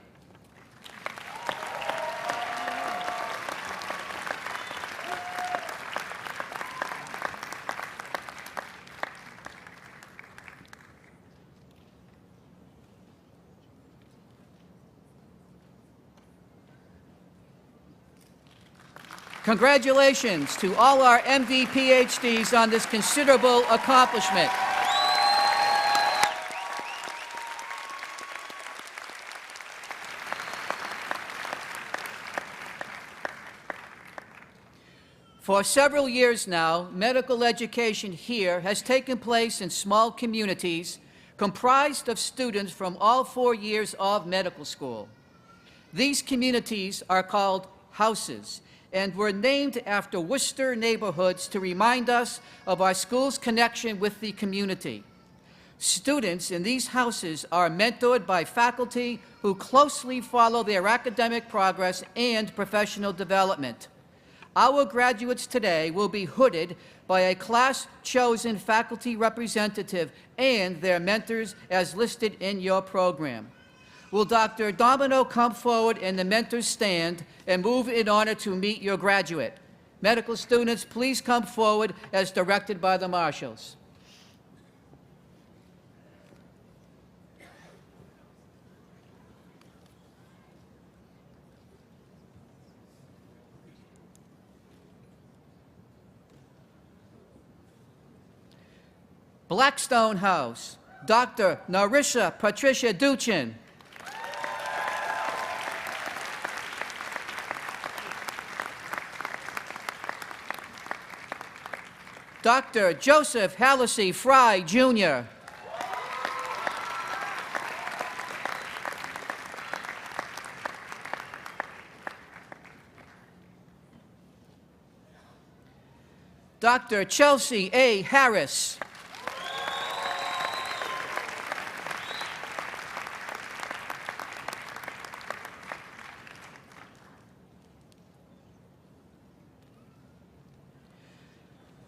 Congratulations to all our MD PhDs on this considerable accomplishment. For several years now, medical education here has taken place in small communities comprised of students from all 4 years of medical school. These communities are called houses and were named after Worcester neighborhoods to remind us of our school's connection with the community. Students in these houses are mentored by faculty who closely follow their academic progress and professional development. Our graduates today will be hooded by a class-chosen faculty representative and their mentors as listed in your program. Will Dr. Domino come forward and the mentors stand and move in honor to meet your graduate? Medical students, please come forward as directed by the marshals. Blackstone House, Dr. Narisha Patricia Duchin. Dr. Joseph Hallisey Fry, Jr. Dr. Chelsea A. Harris.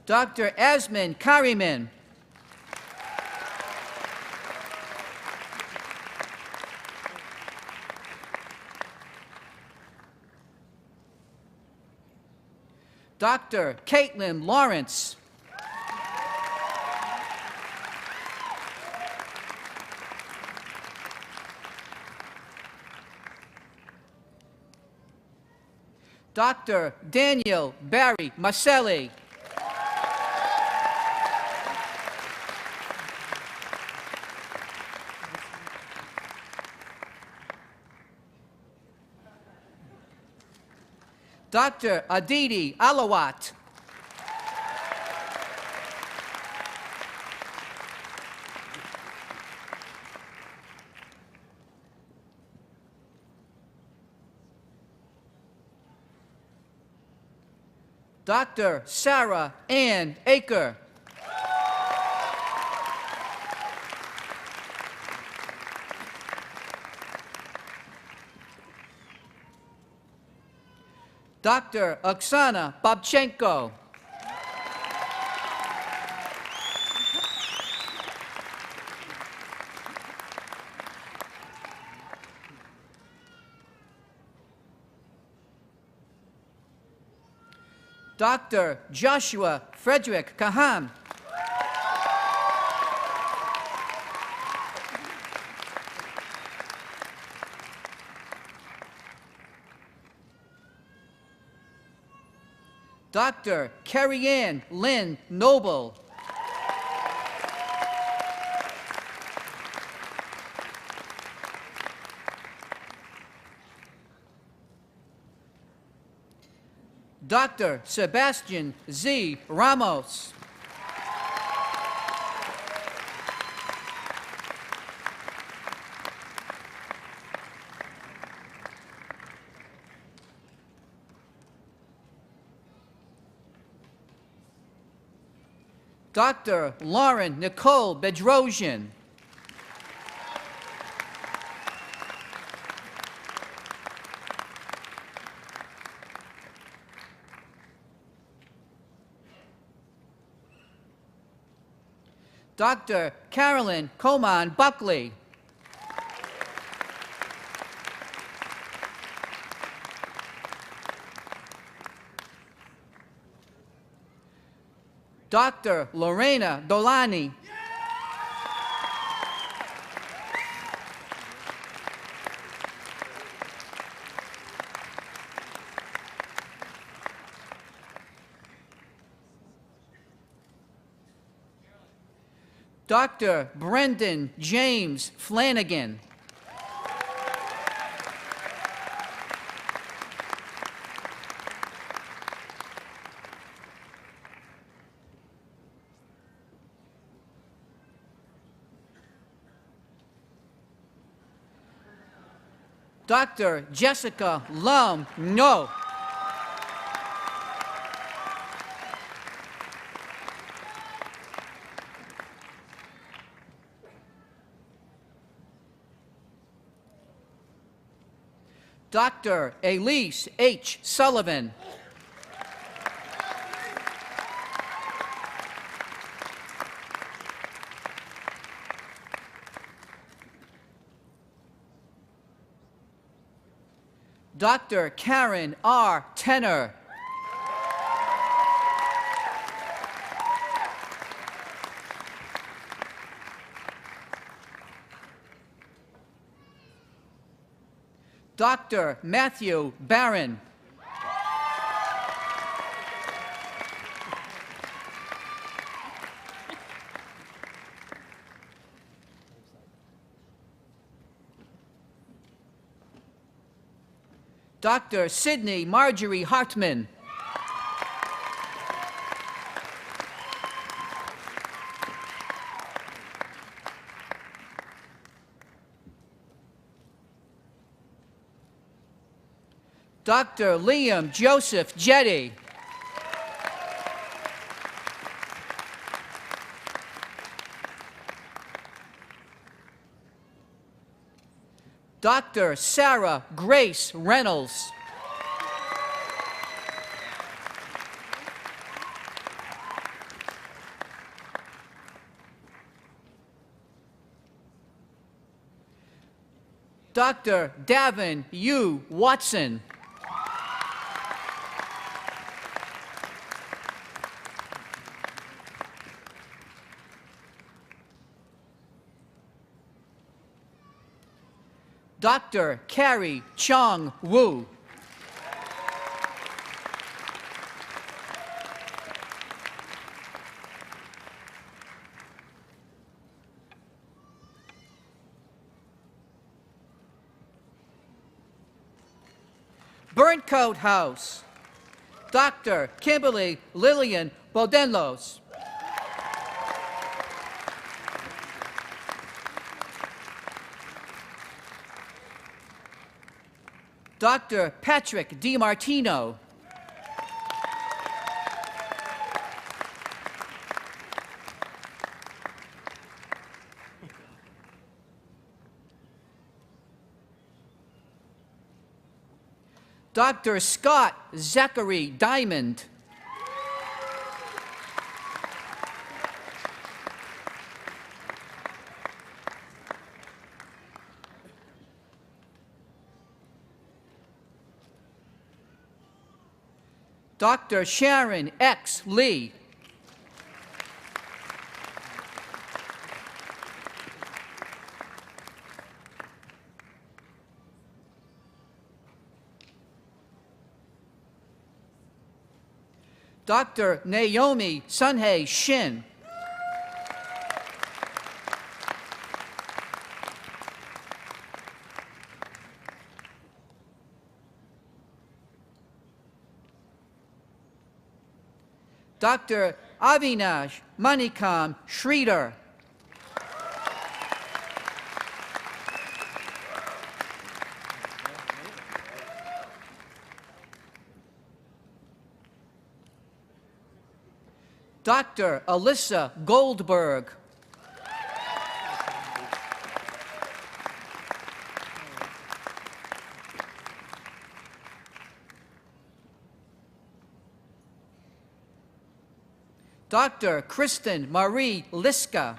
Dr. Asmin Kariman. Dr. Caitlin Lawrence. Dr. Daniel Barry Maselli. Dr. Aditi Alawat. Dr. Sarah Ann Aker. Dr. Oksana Babchenko. Dr. Joshua Frederick Kaham. Dr. Carrie Ann Lynn Noble. Dr. Sebastian Z. Ramos. Dr. Lauren Nicole Bedrosian. Dr. Carolyn Coman Buckley. Dr. Lorena Dolani. Dr. Brendan James Flanagan. Dr. Jessica Lum No. Dr. Elise H. Sullivan. Dr. Karen R. Tenner. Dr. Matthew Barron. Dr. Sydney Marjorie Hartman. Dr. Liam Joseph Jetty. Dr. Sarah Grace Reynolds. Dr. Davin U. Watson. Dr. Carrie Chong Wu. Burncoat House. Dr. Kimberly Lillian Bodenlos. Dr. Patrick DiMartino. Dr. Scott Zachary Diamond. Dr. Sharon X. Lee. Dr. Naomi Sunhae Shin. Dr. Avinash Manikam Sridhar. Dr. Alyssa Goldberg. Dr. Kristen Marie Liska.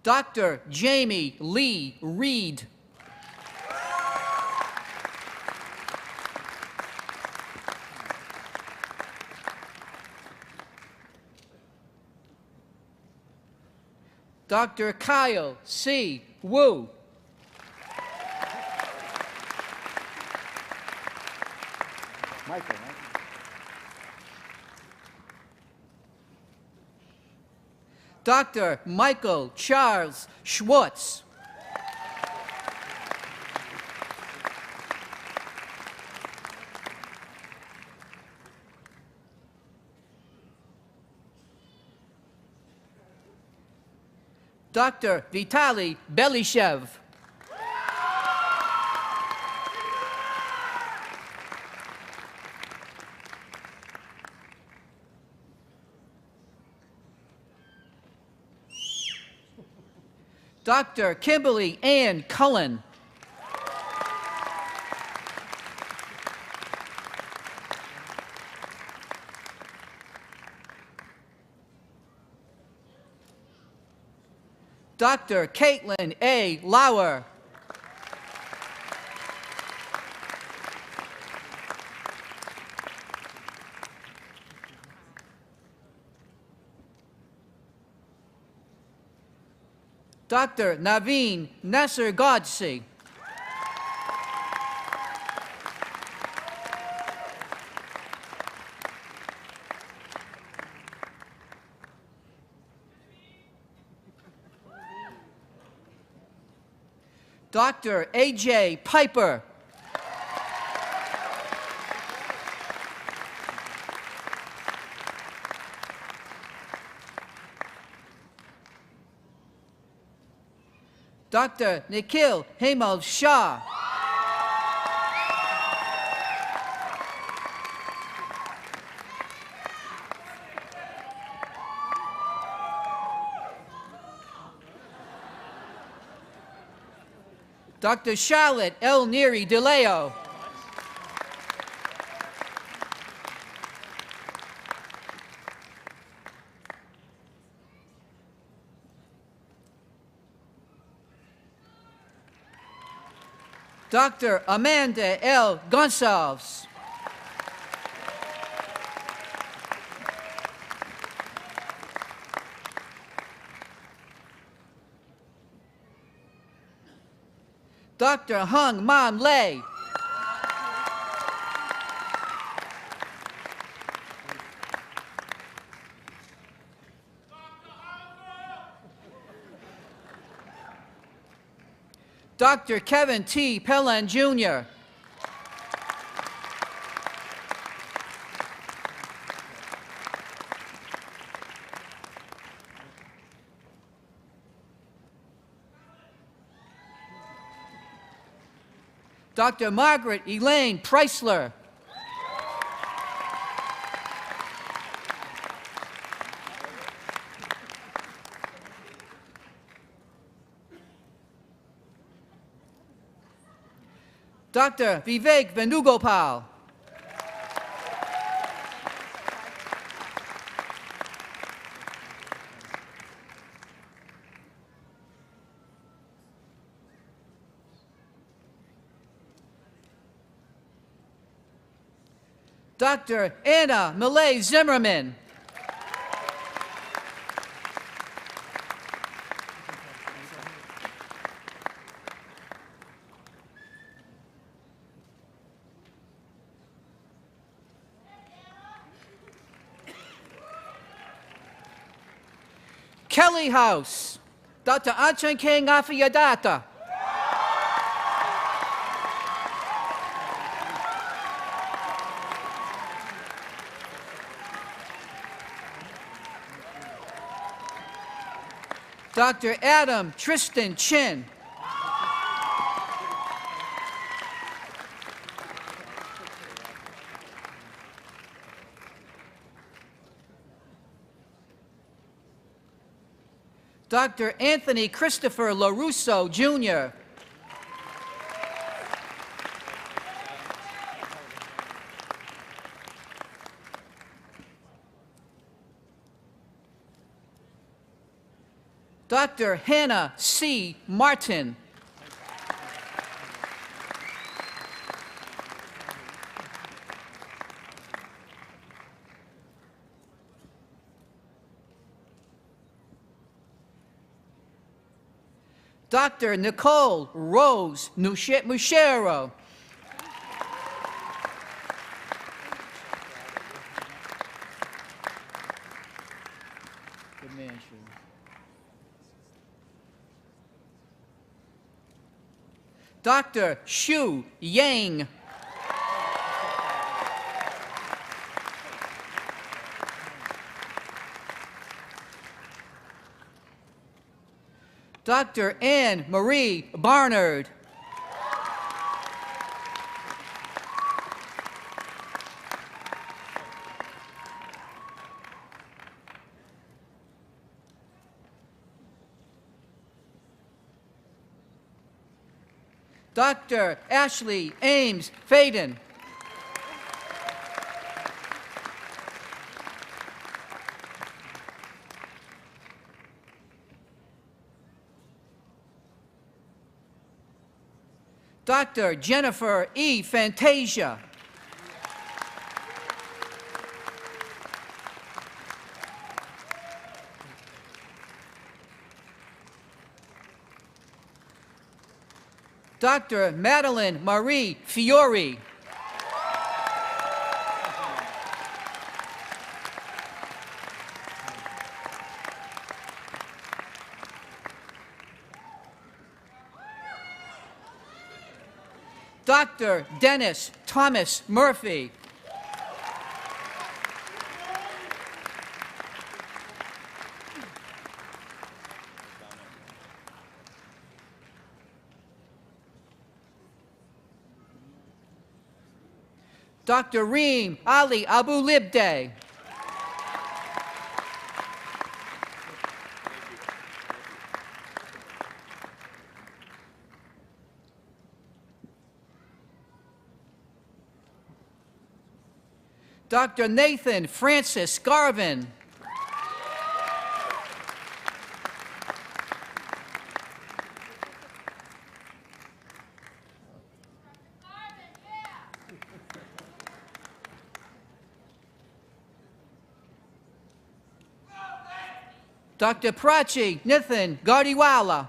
Dr. Jamie Lee Reed. Dr. Kyle C. Wu. Michael, Dr. Michael Charles Schwartz. Dr. Vitaly Belishev. Dr. Kimberly Ann Cullen. Dr. Caitlin A. Lauer. Dr. Naveen Nasser Godse. Dr. A.J. Piper. Dr. Nikhil Hemal Shah. Dr. Charlotte El Neri DeLeo. Dr. Amanda L. Gonsalves. Dr. Hung Man Lei. Dr. Kevin T. Pellan Jr. Dr. Margaret Elaine Preisler. Dr. Vivek Venugopal. Dr. Anna Millay Zimmerman. Kelly House. Dr. Anchan K. Ngafiyadata. Dr. Adam Tristan Chin. Dr. Anthony Christopher LaRusso, Jr. Dr. Hannah C. Martin. Dr. Nicole Rose Mushero. Good man, Shu. Dr. Shu Yang. Dr. Anne Marie Barnard. Dr. Ashley Ames Faden. Dr. Jennifer E. Fantasia. Dr. Madeline Marie Fiore. Dr. Dennis Thomas Murphy. Dr. Reem Ali Abu Libde. Dr. Nathan Francis Garvin. Dr. Prachi Nithin Gardiwala.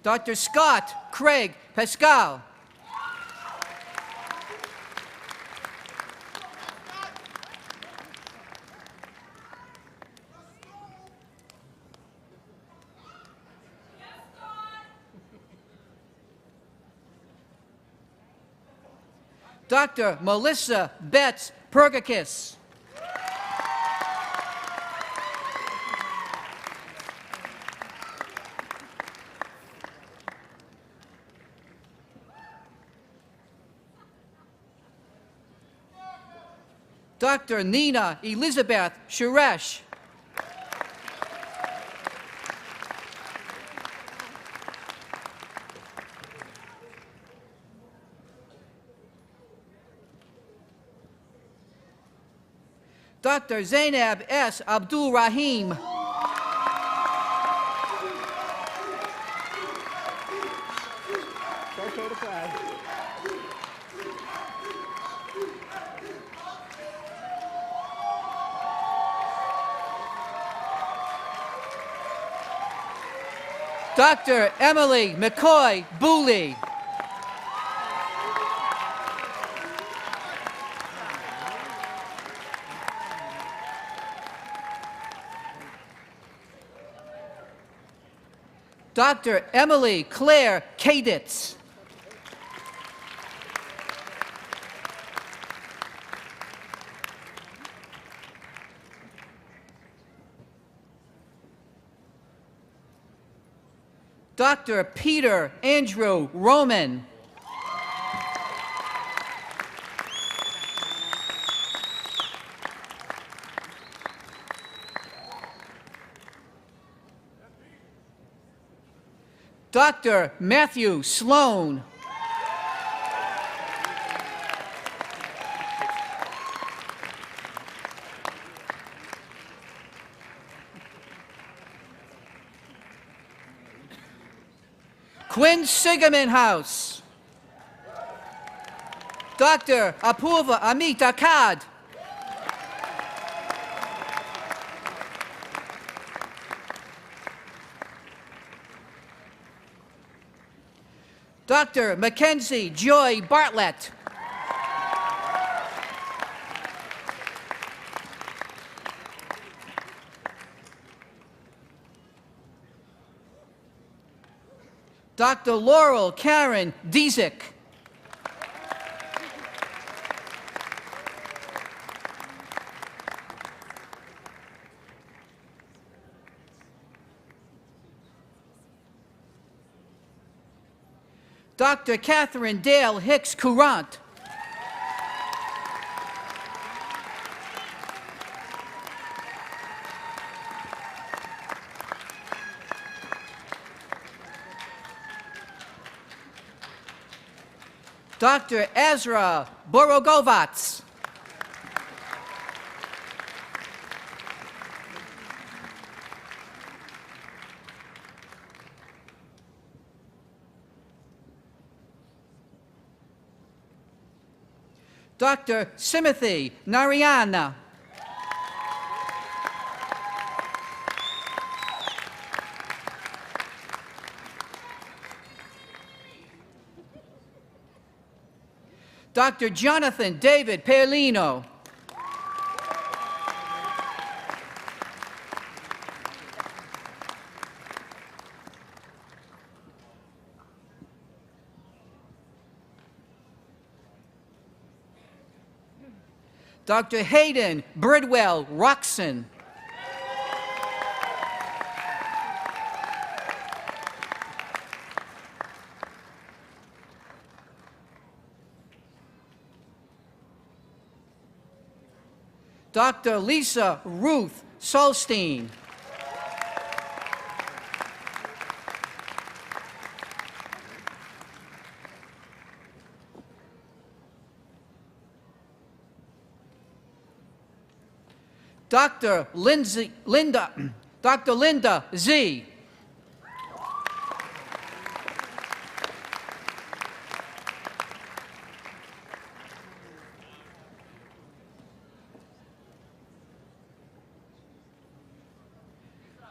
Dr. Scott Craig Pascal. Dr. Melissa Betts Pergakis. Dr. Nina Elizabeth Suresh. Dr. Zainab S. Abdul Rahim. Dr. Emily McCoy Booley. Dr. Emily Claire Kaditz. Dr. Peter Andrew Roman. Dr. Matthew Sloan. Quinn Sigaman House. Dr. Apurva Amit Akkad. Dr. Mackenzie Joy Bartlett. Dr. Laurel Karen Diezik. Dr. Catherine Dale Hicks Courant. Dr. Ezra Borogovats. Dr. Simothy Narayana. Dr. Jonathan David Perlino. Dr. Hayden Bridwell Roxon. Dr. Lisa Ruth Solstein. Dr. Linda Z.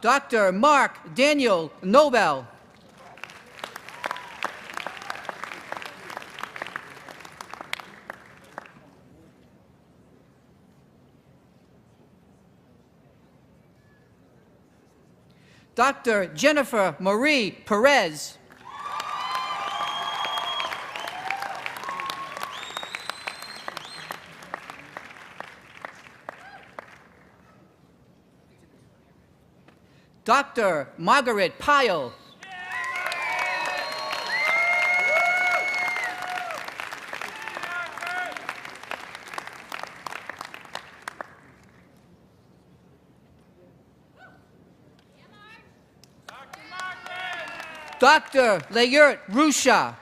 Dr. Mark Daniel Nobel. Dr. Jennifer Marie Perez. Dr. Margaret Pyle. Dr. Layurt Rusha.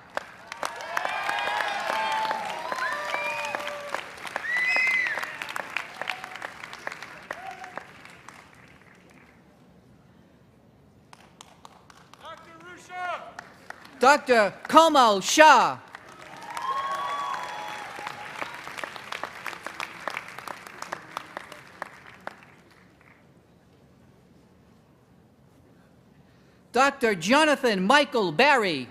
Dr. Komal Shah. Dr. Jonathan Michael Barry.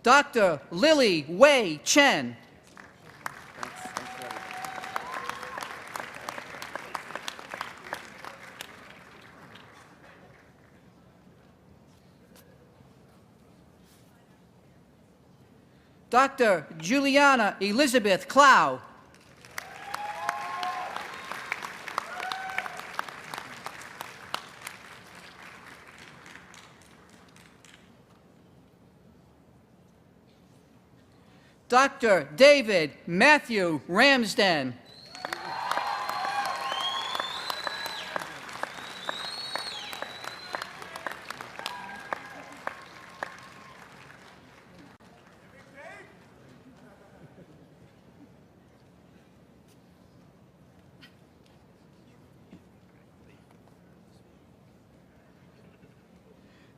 Dr. Lily Wei Chen. Dr. Juliana Elizabeth Clow. Dr. David Matthew Ramsden.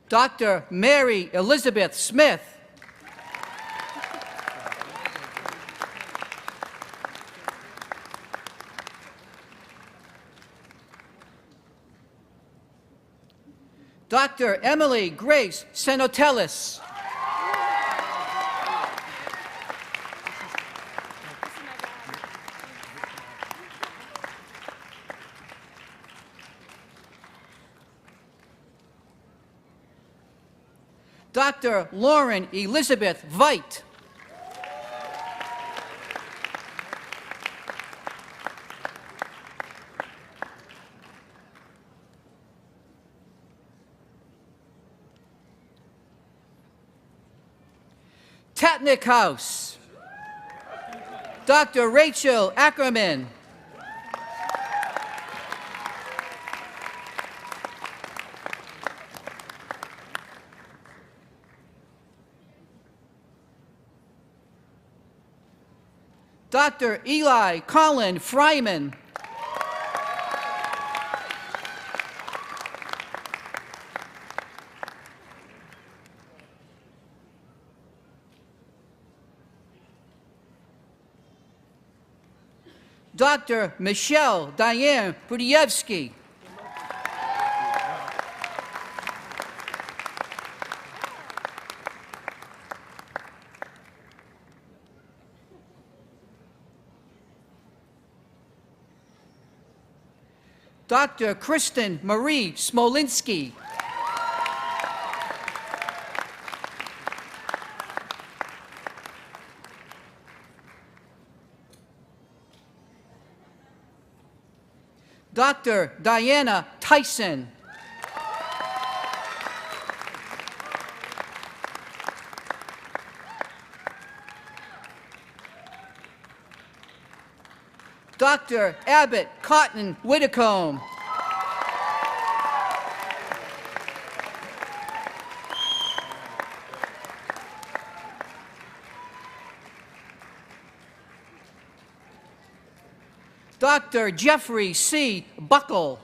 Dr. Mary Elizabeth Smith. Dr. Emily Grace Senotelis. Dr. Lauren Elizabeth Veit. Tatnick House. Dr. Rachel Ackerman. Dr. Eli Colin Fryman. Dr. Michelle Diane Pudievsky. Dr. Kristen Marie Smolinski. Dr. Diana Tyson. Dr. Abbott Cotton Whitcomb. Dr. Jeffrey C. Buckle.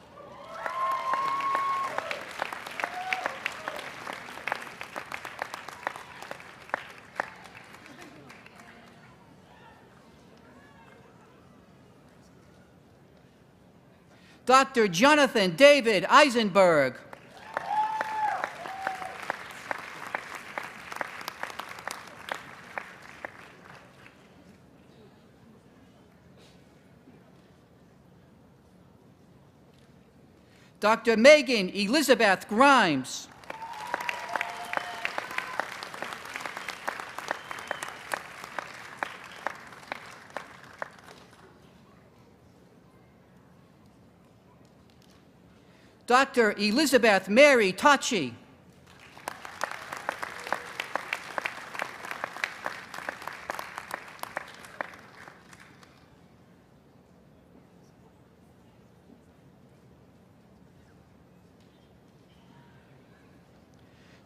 Dr. Jonathan David Eisenberg. Dr. Megan Elizabeth Grimes. Dr. Elizabeth Mary Tachi.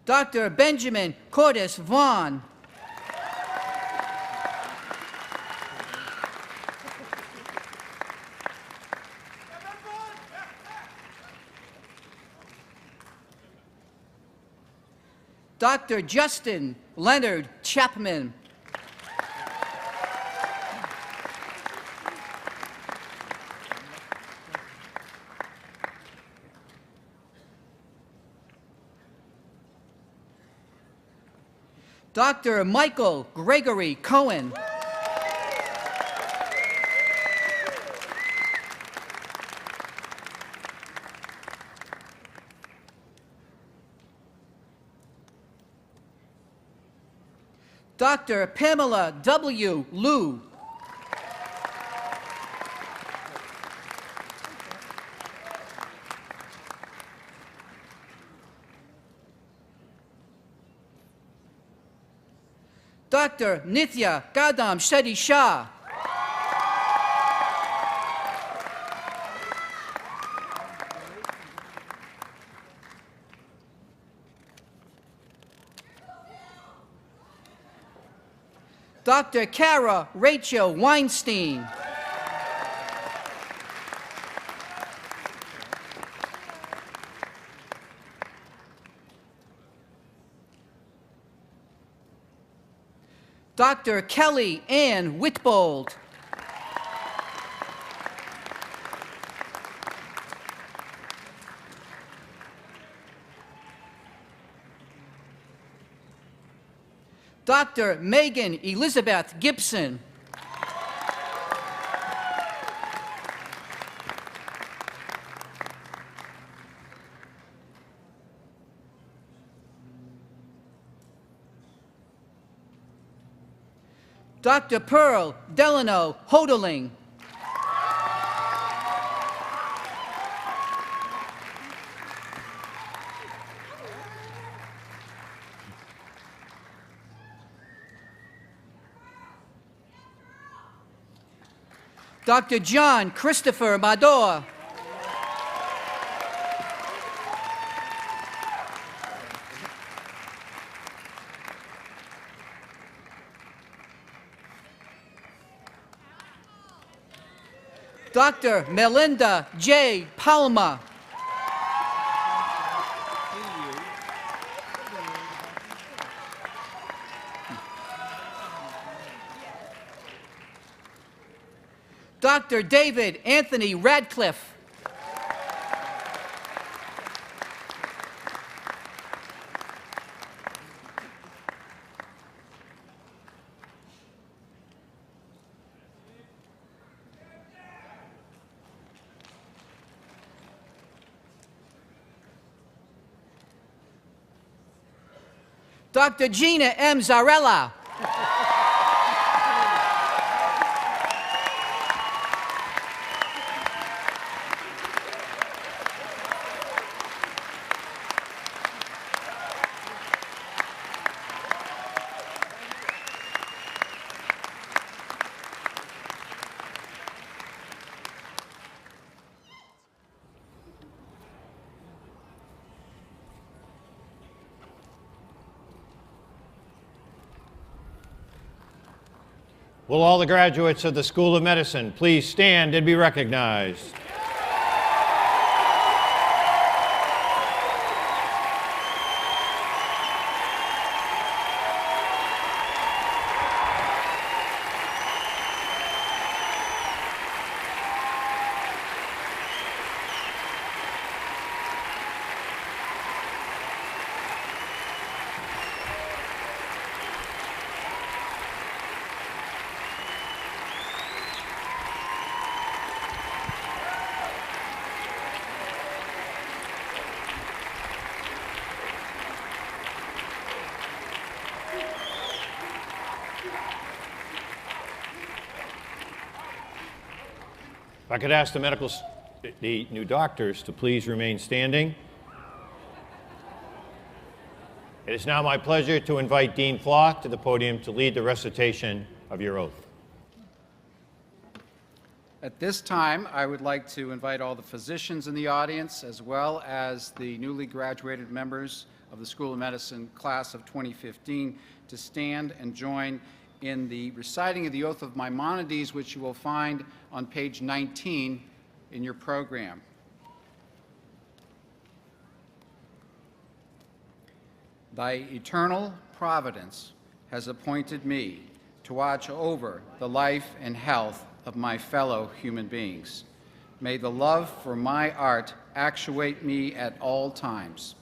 Dr. Benjamin Cordes Vaughn. Dr. Justin Leonard Chapman. Dr. Michael Gregory Cohen. Dr. Pamela W. Liu. Dr. Nithya Gadam Shetty Shah. Dr. Kara Rachel Weinstein. Dr. Kelly Ann Whitbold. Dr. Megan Elizabeth Gibson. Dr. Pearl Delano Hodeling. Dr. John Christopher Madoa. Dr. Melinda J. Palma. Dr. David Anthony Radcliffe. Dr. Gina M. Zarella. Will all the graduates of the School of Medicine please stand and be recognized? If I could ask the new doctors to please remain standing. It is now my pleasure to invite Dean Flock to the podium to lead the recitation of your oath. At this time, I would like to invite all the physicians in the audience, as well as the newly graduated members of the School of Medicine class of 2015, to stand and join in the reciting of the Oath of Maimonides, which you will find on page 19 in your program. Thy eternal providence has appointed me to watch over the life and health of my fellow human beings. May the love for my art actuate me at all times.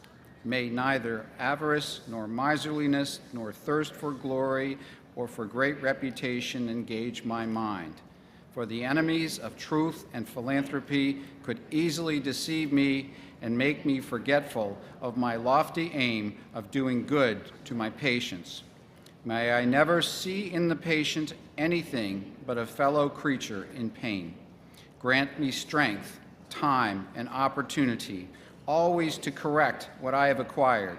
May neither avarice nor miserliness nor thirst for glory or for great reputation engage my mind. For the enemies of truth and philanthropy could easily deceive me and make me forgetful of my lofty aim of doing good to my patients. May I never see in the patient anything but a fellow creature in pain. Grant me strength, time, and opportunity, always to correct what I have acquired,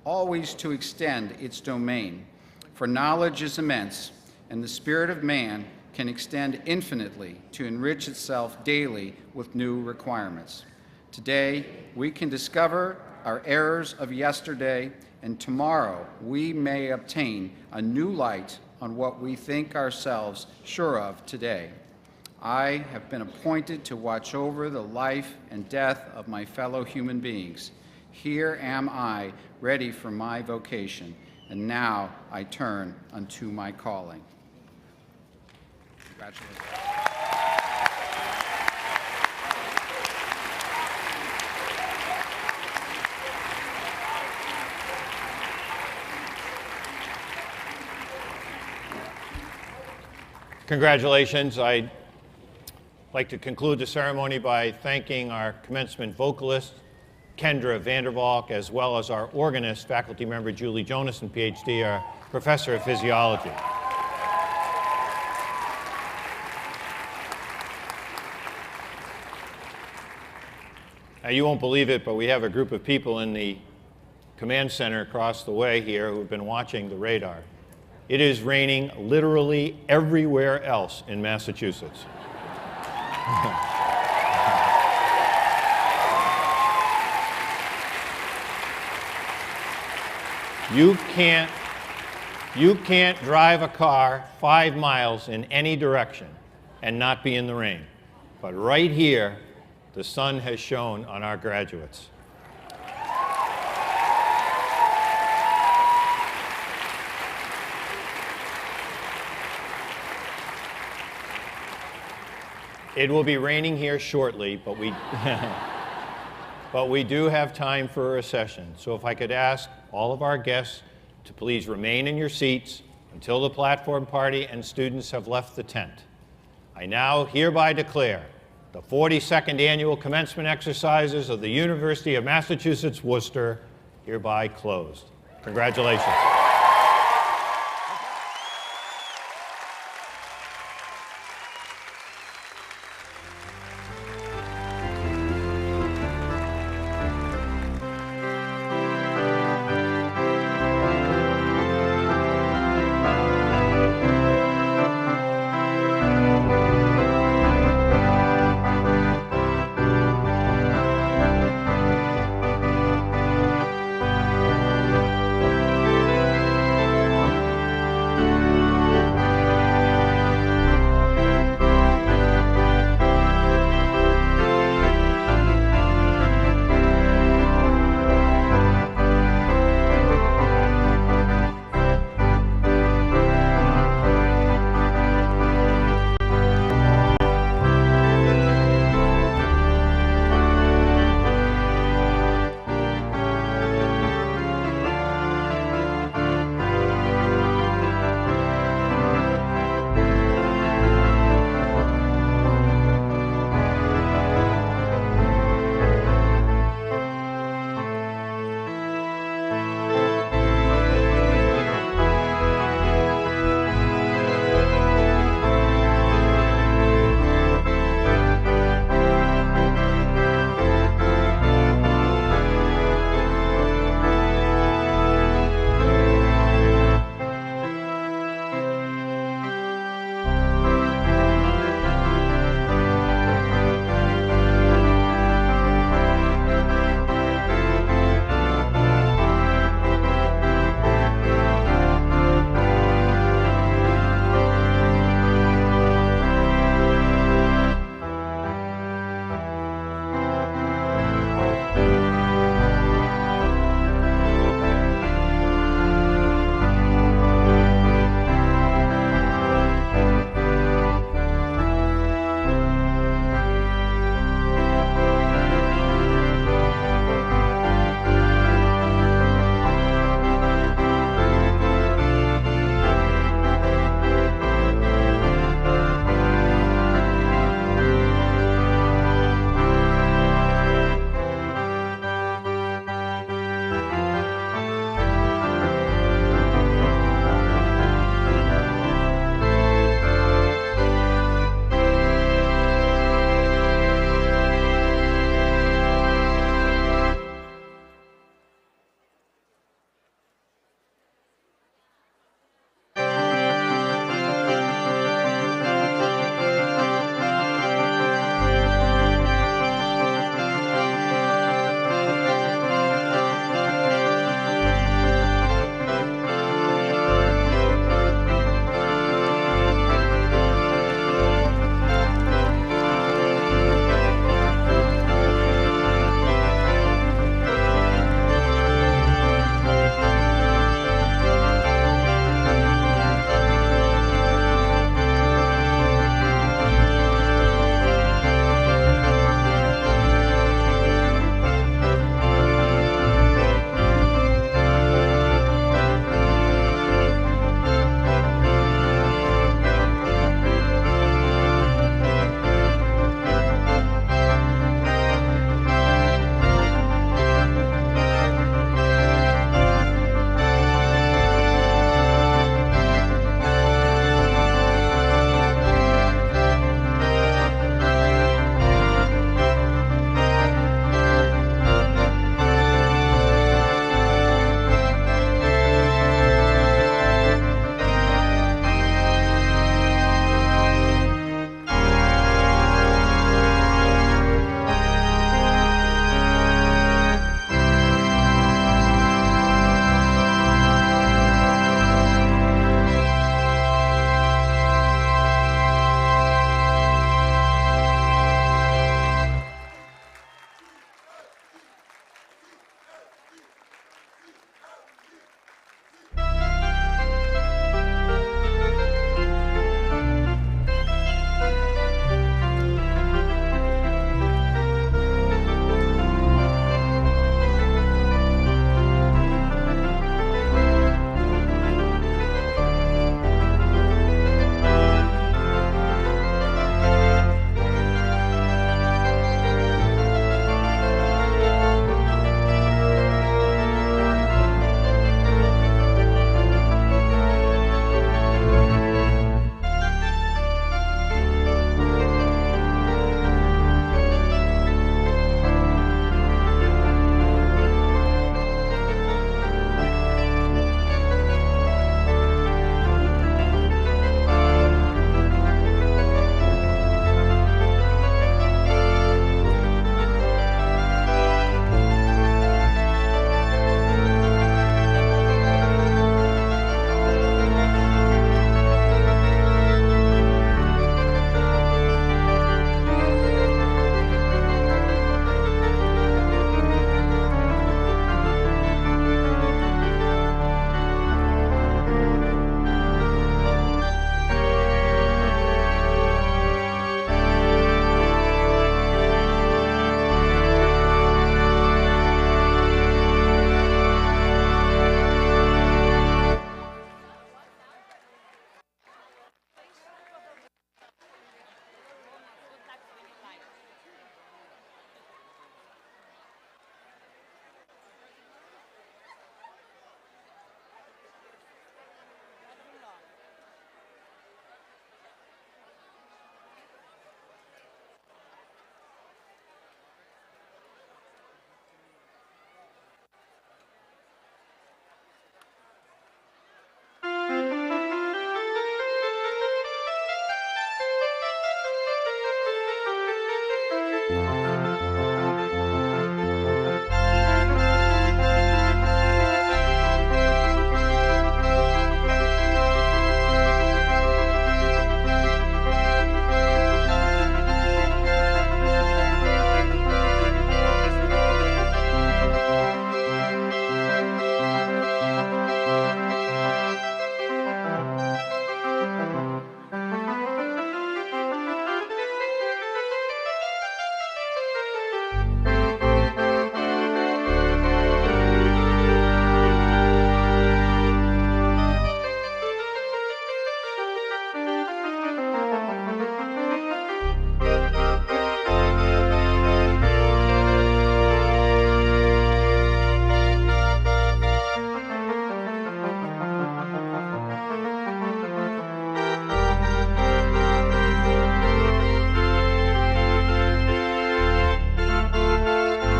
always to extend its domain. For knowledge is immense, and the spirit of man can extend infinitely to enrich itself daily with new requirements. Today, we can discover our errors of yesterday, and tomorrow we may obtain a new light on what we think ourselves sure of today. I have been appointed to watch over the life and death of my fellow human beings. Here am I, ready for my vocation, and now I turn unto my calling. Congratulations. Congratulations. I'd like to conclude the ceremony by thanking our commencement vocalist, Kendra Vandervalk, as well as our organist, faculty member Julie Jonason, PhD, our professor of physiology. Now, you won't believe it, but we have a group of people in the command center across the way here who have been watching the radar. It is raining literally everywhere else in Massachusetts. You can't drive a car 5 miles in any direction and not be in the rain. But right here, the sun has shone on our graduates. It will be raining here shortly, but we do have time for a recession. So if I could ask all of our guests to please remain in your seats until the platform party and students have left the tent. I now hereby declare the 42nd Annual Commencement Exercises of the University of Massachusetts Worcester hereby closed. Congratulations.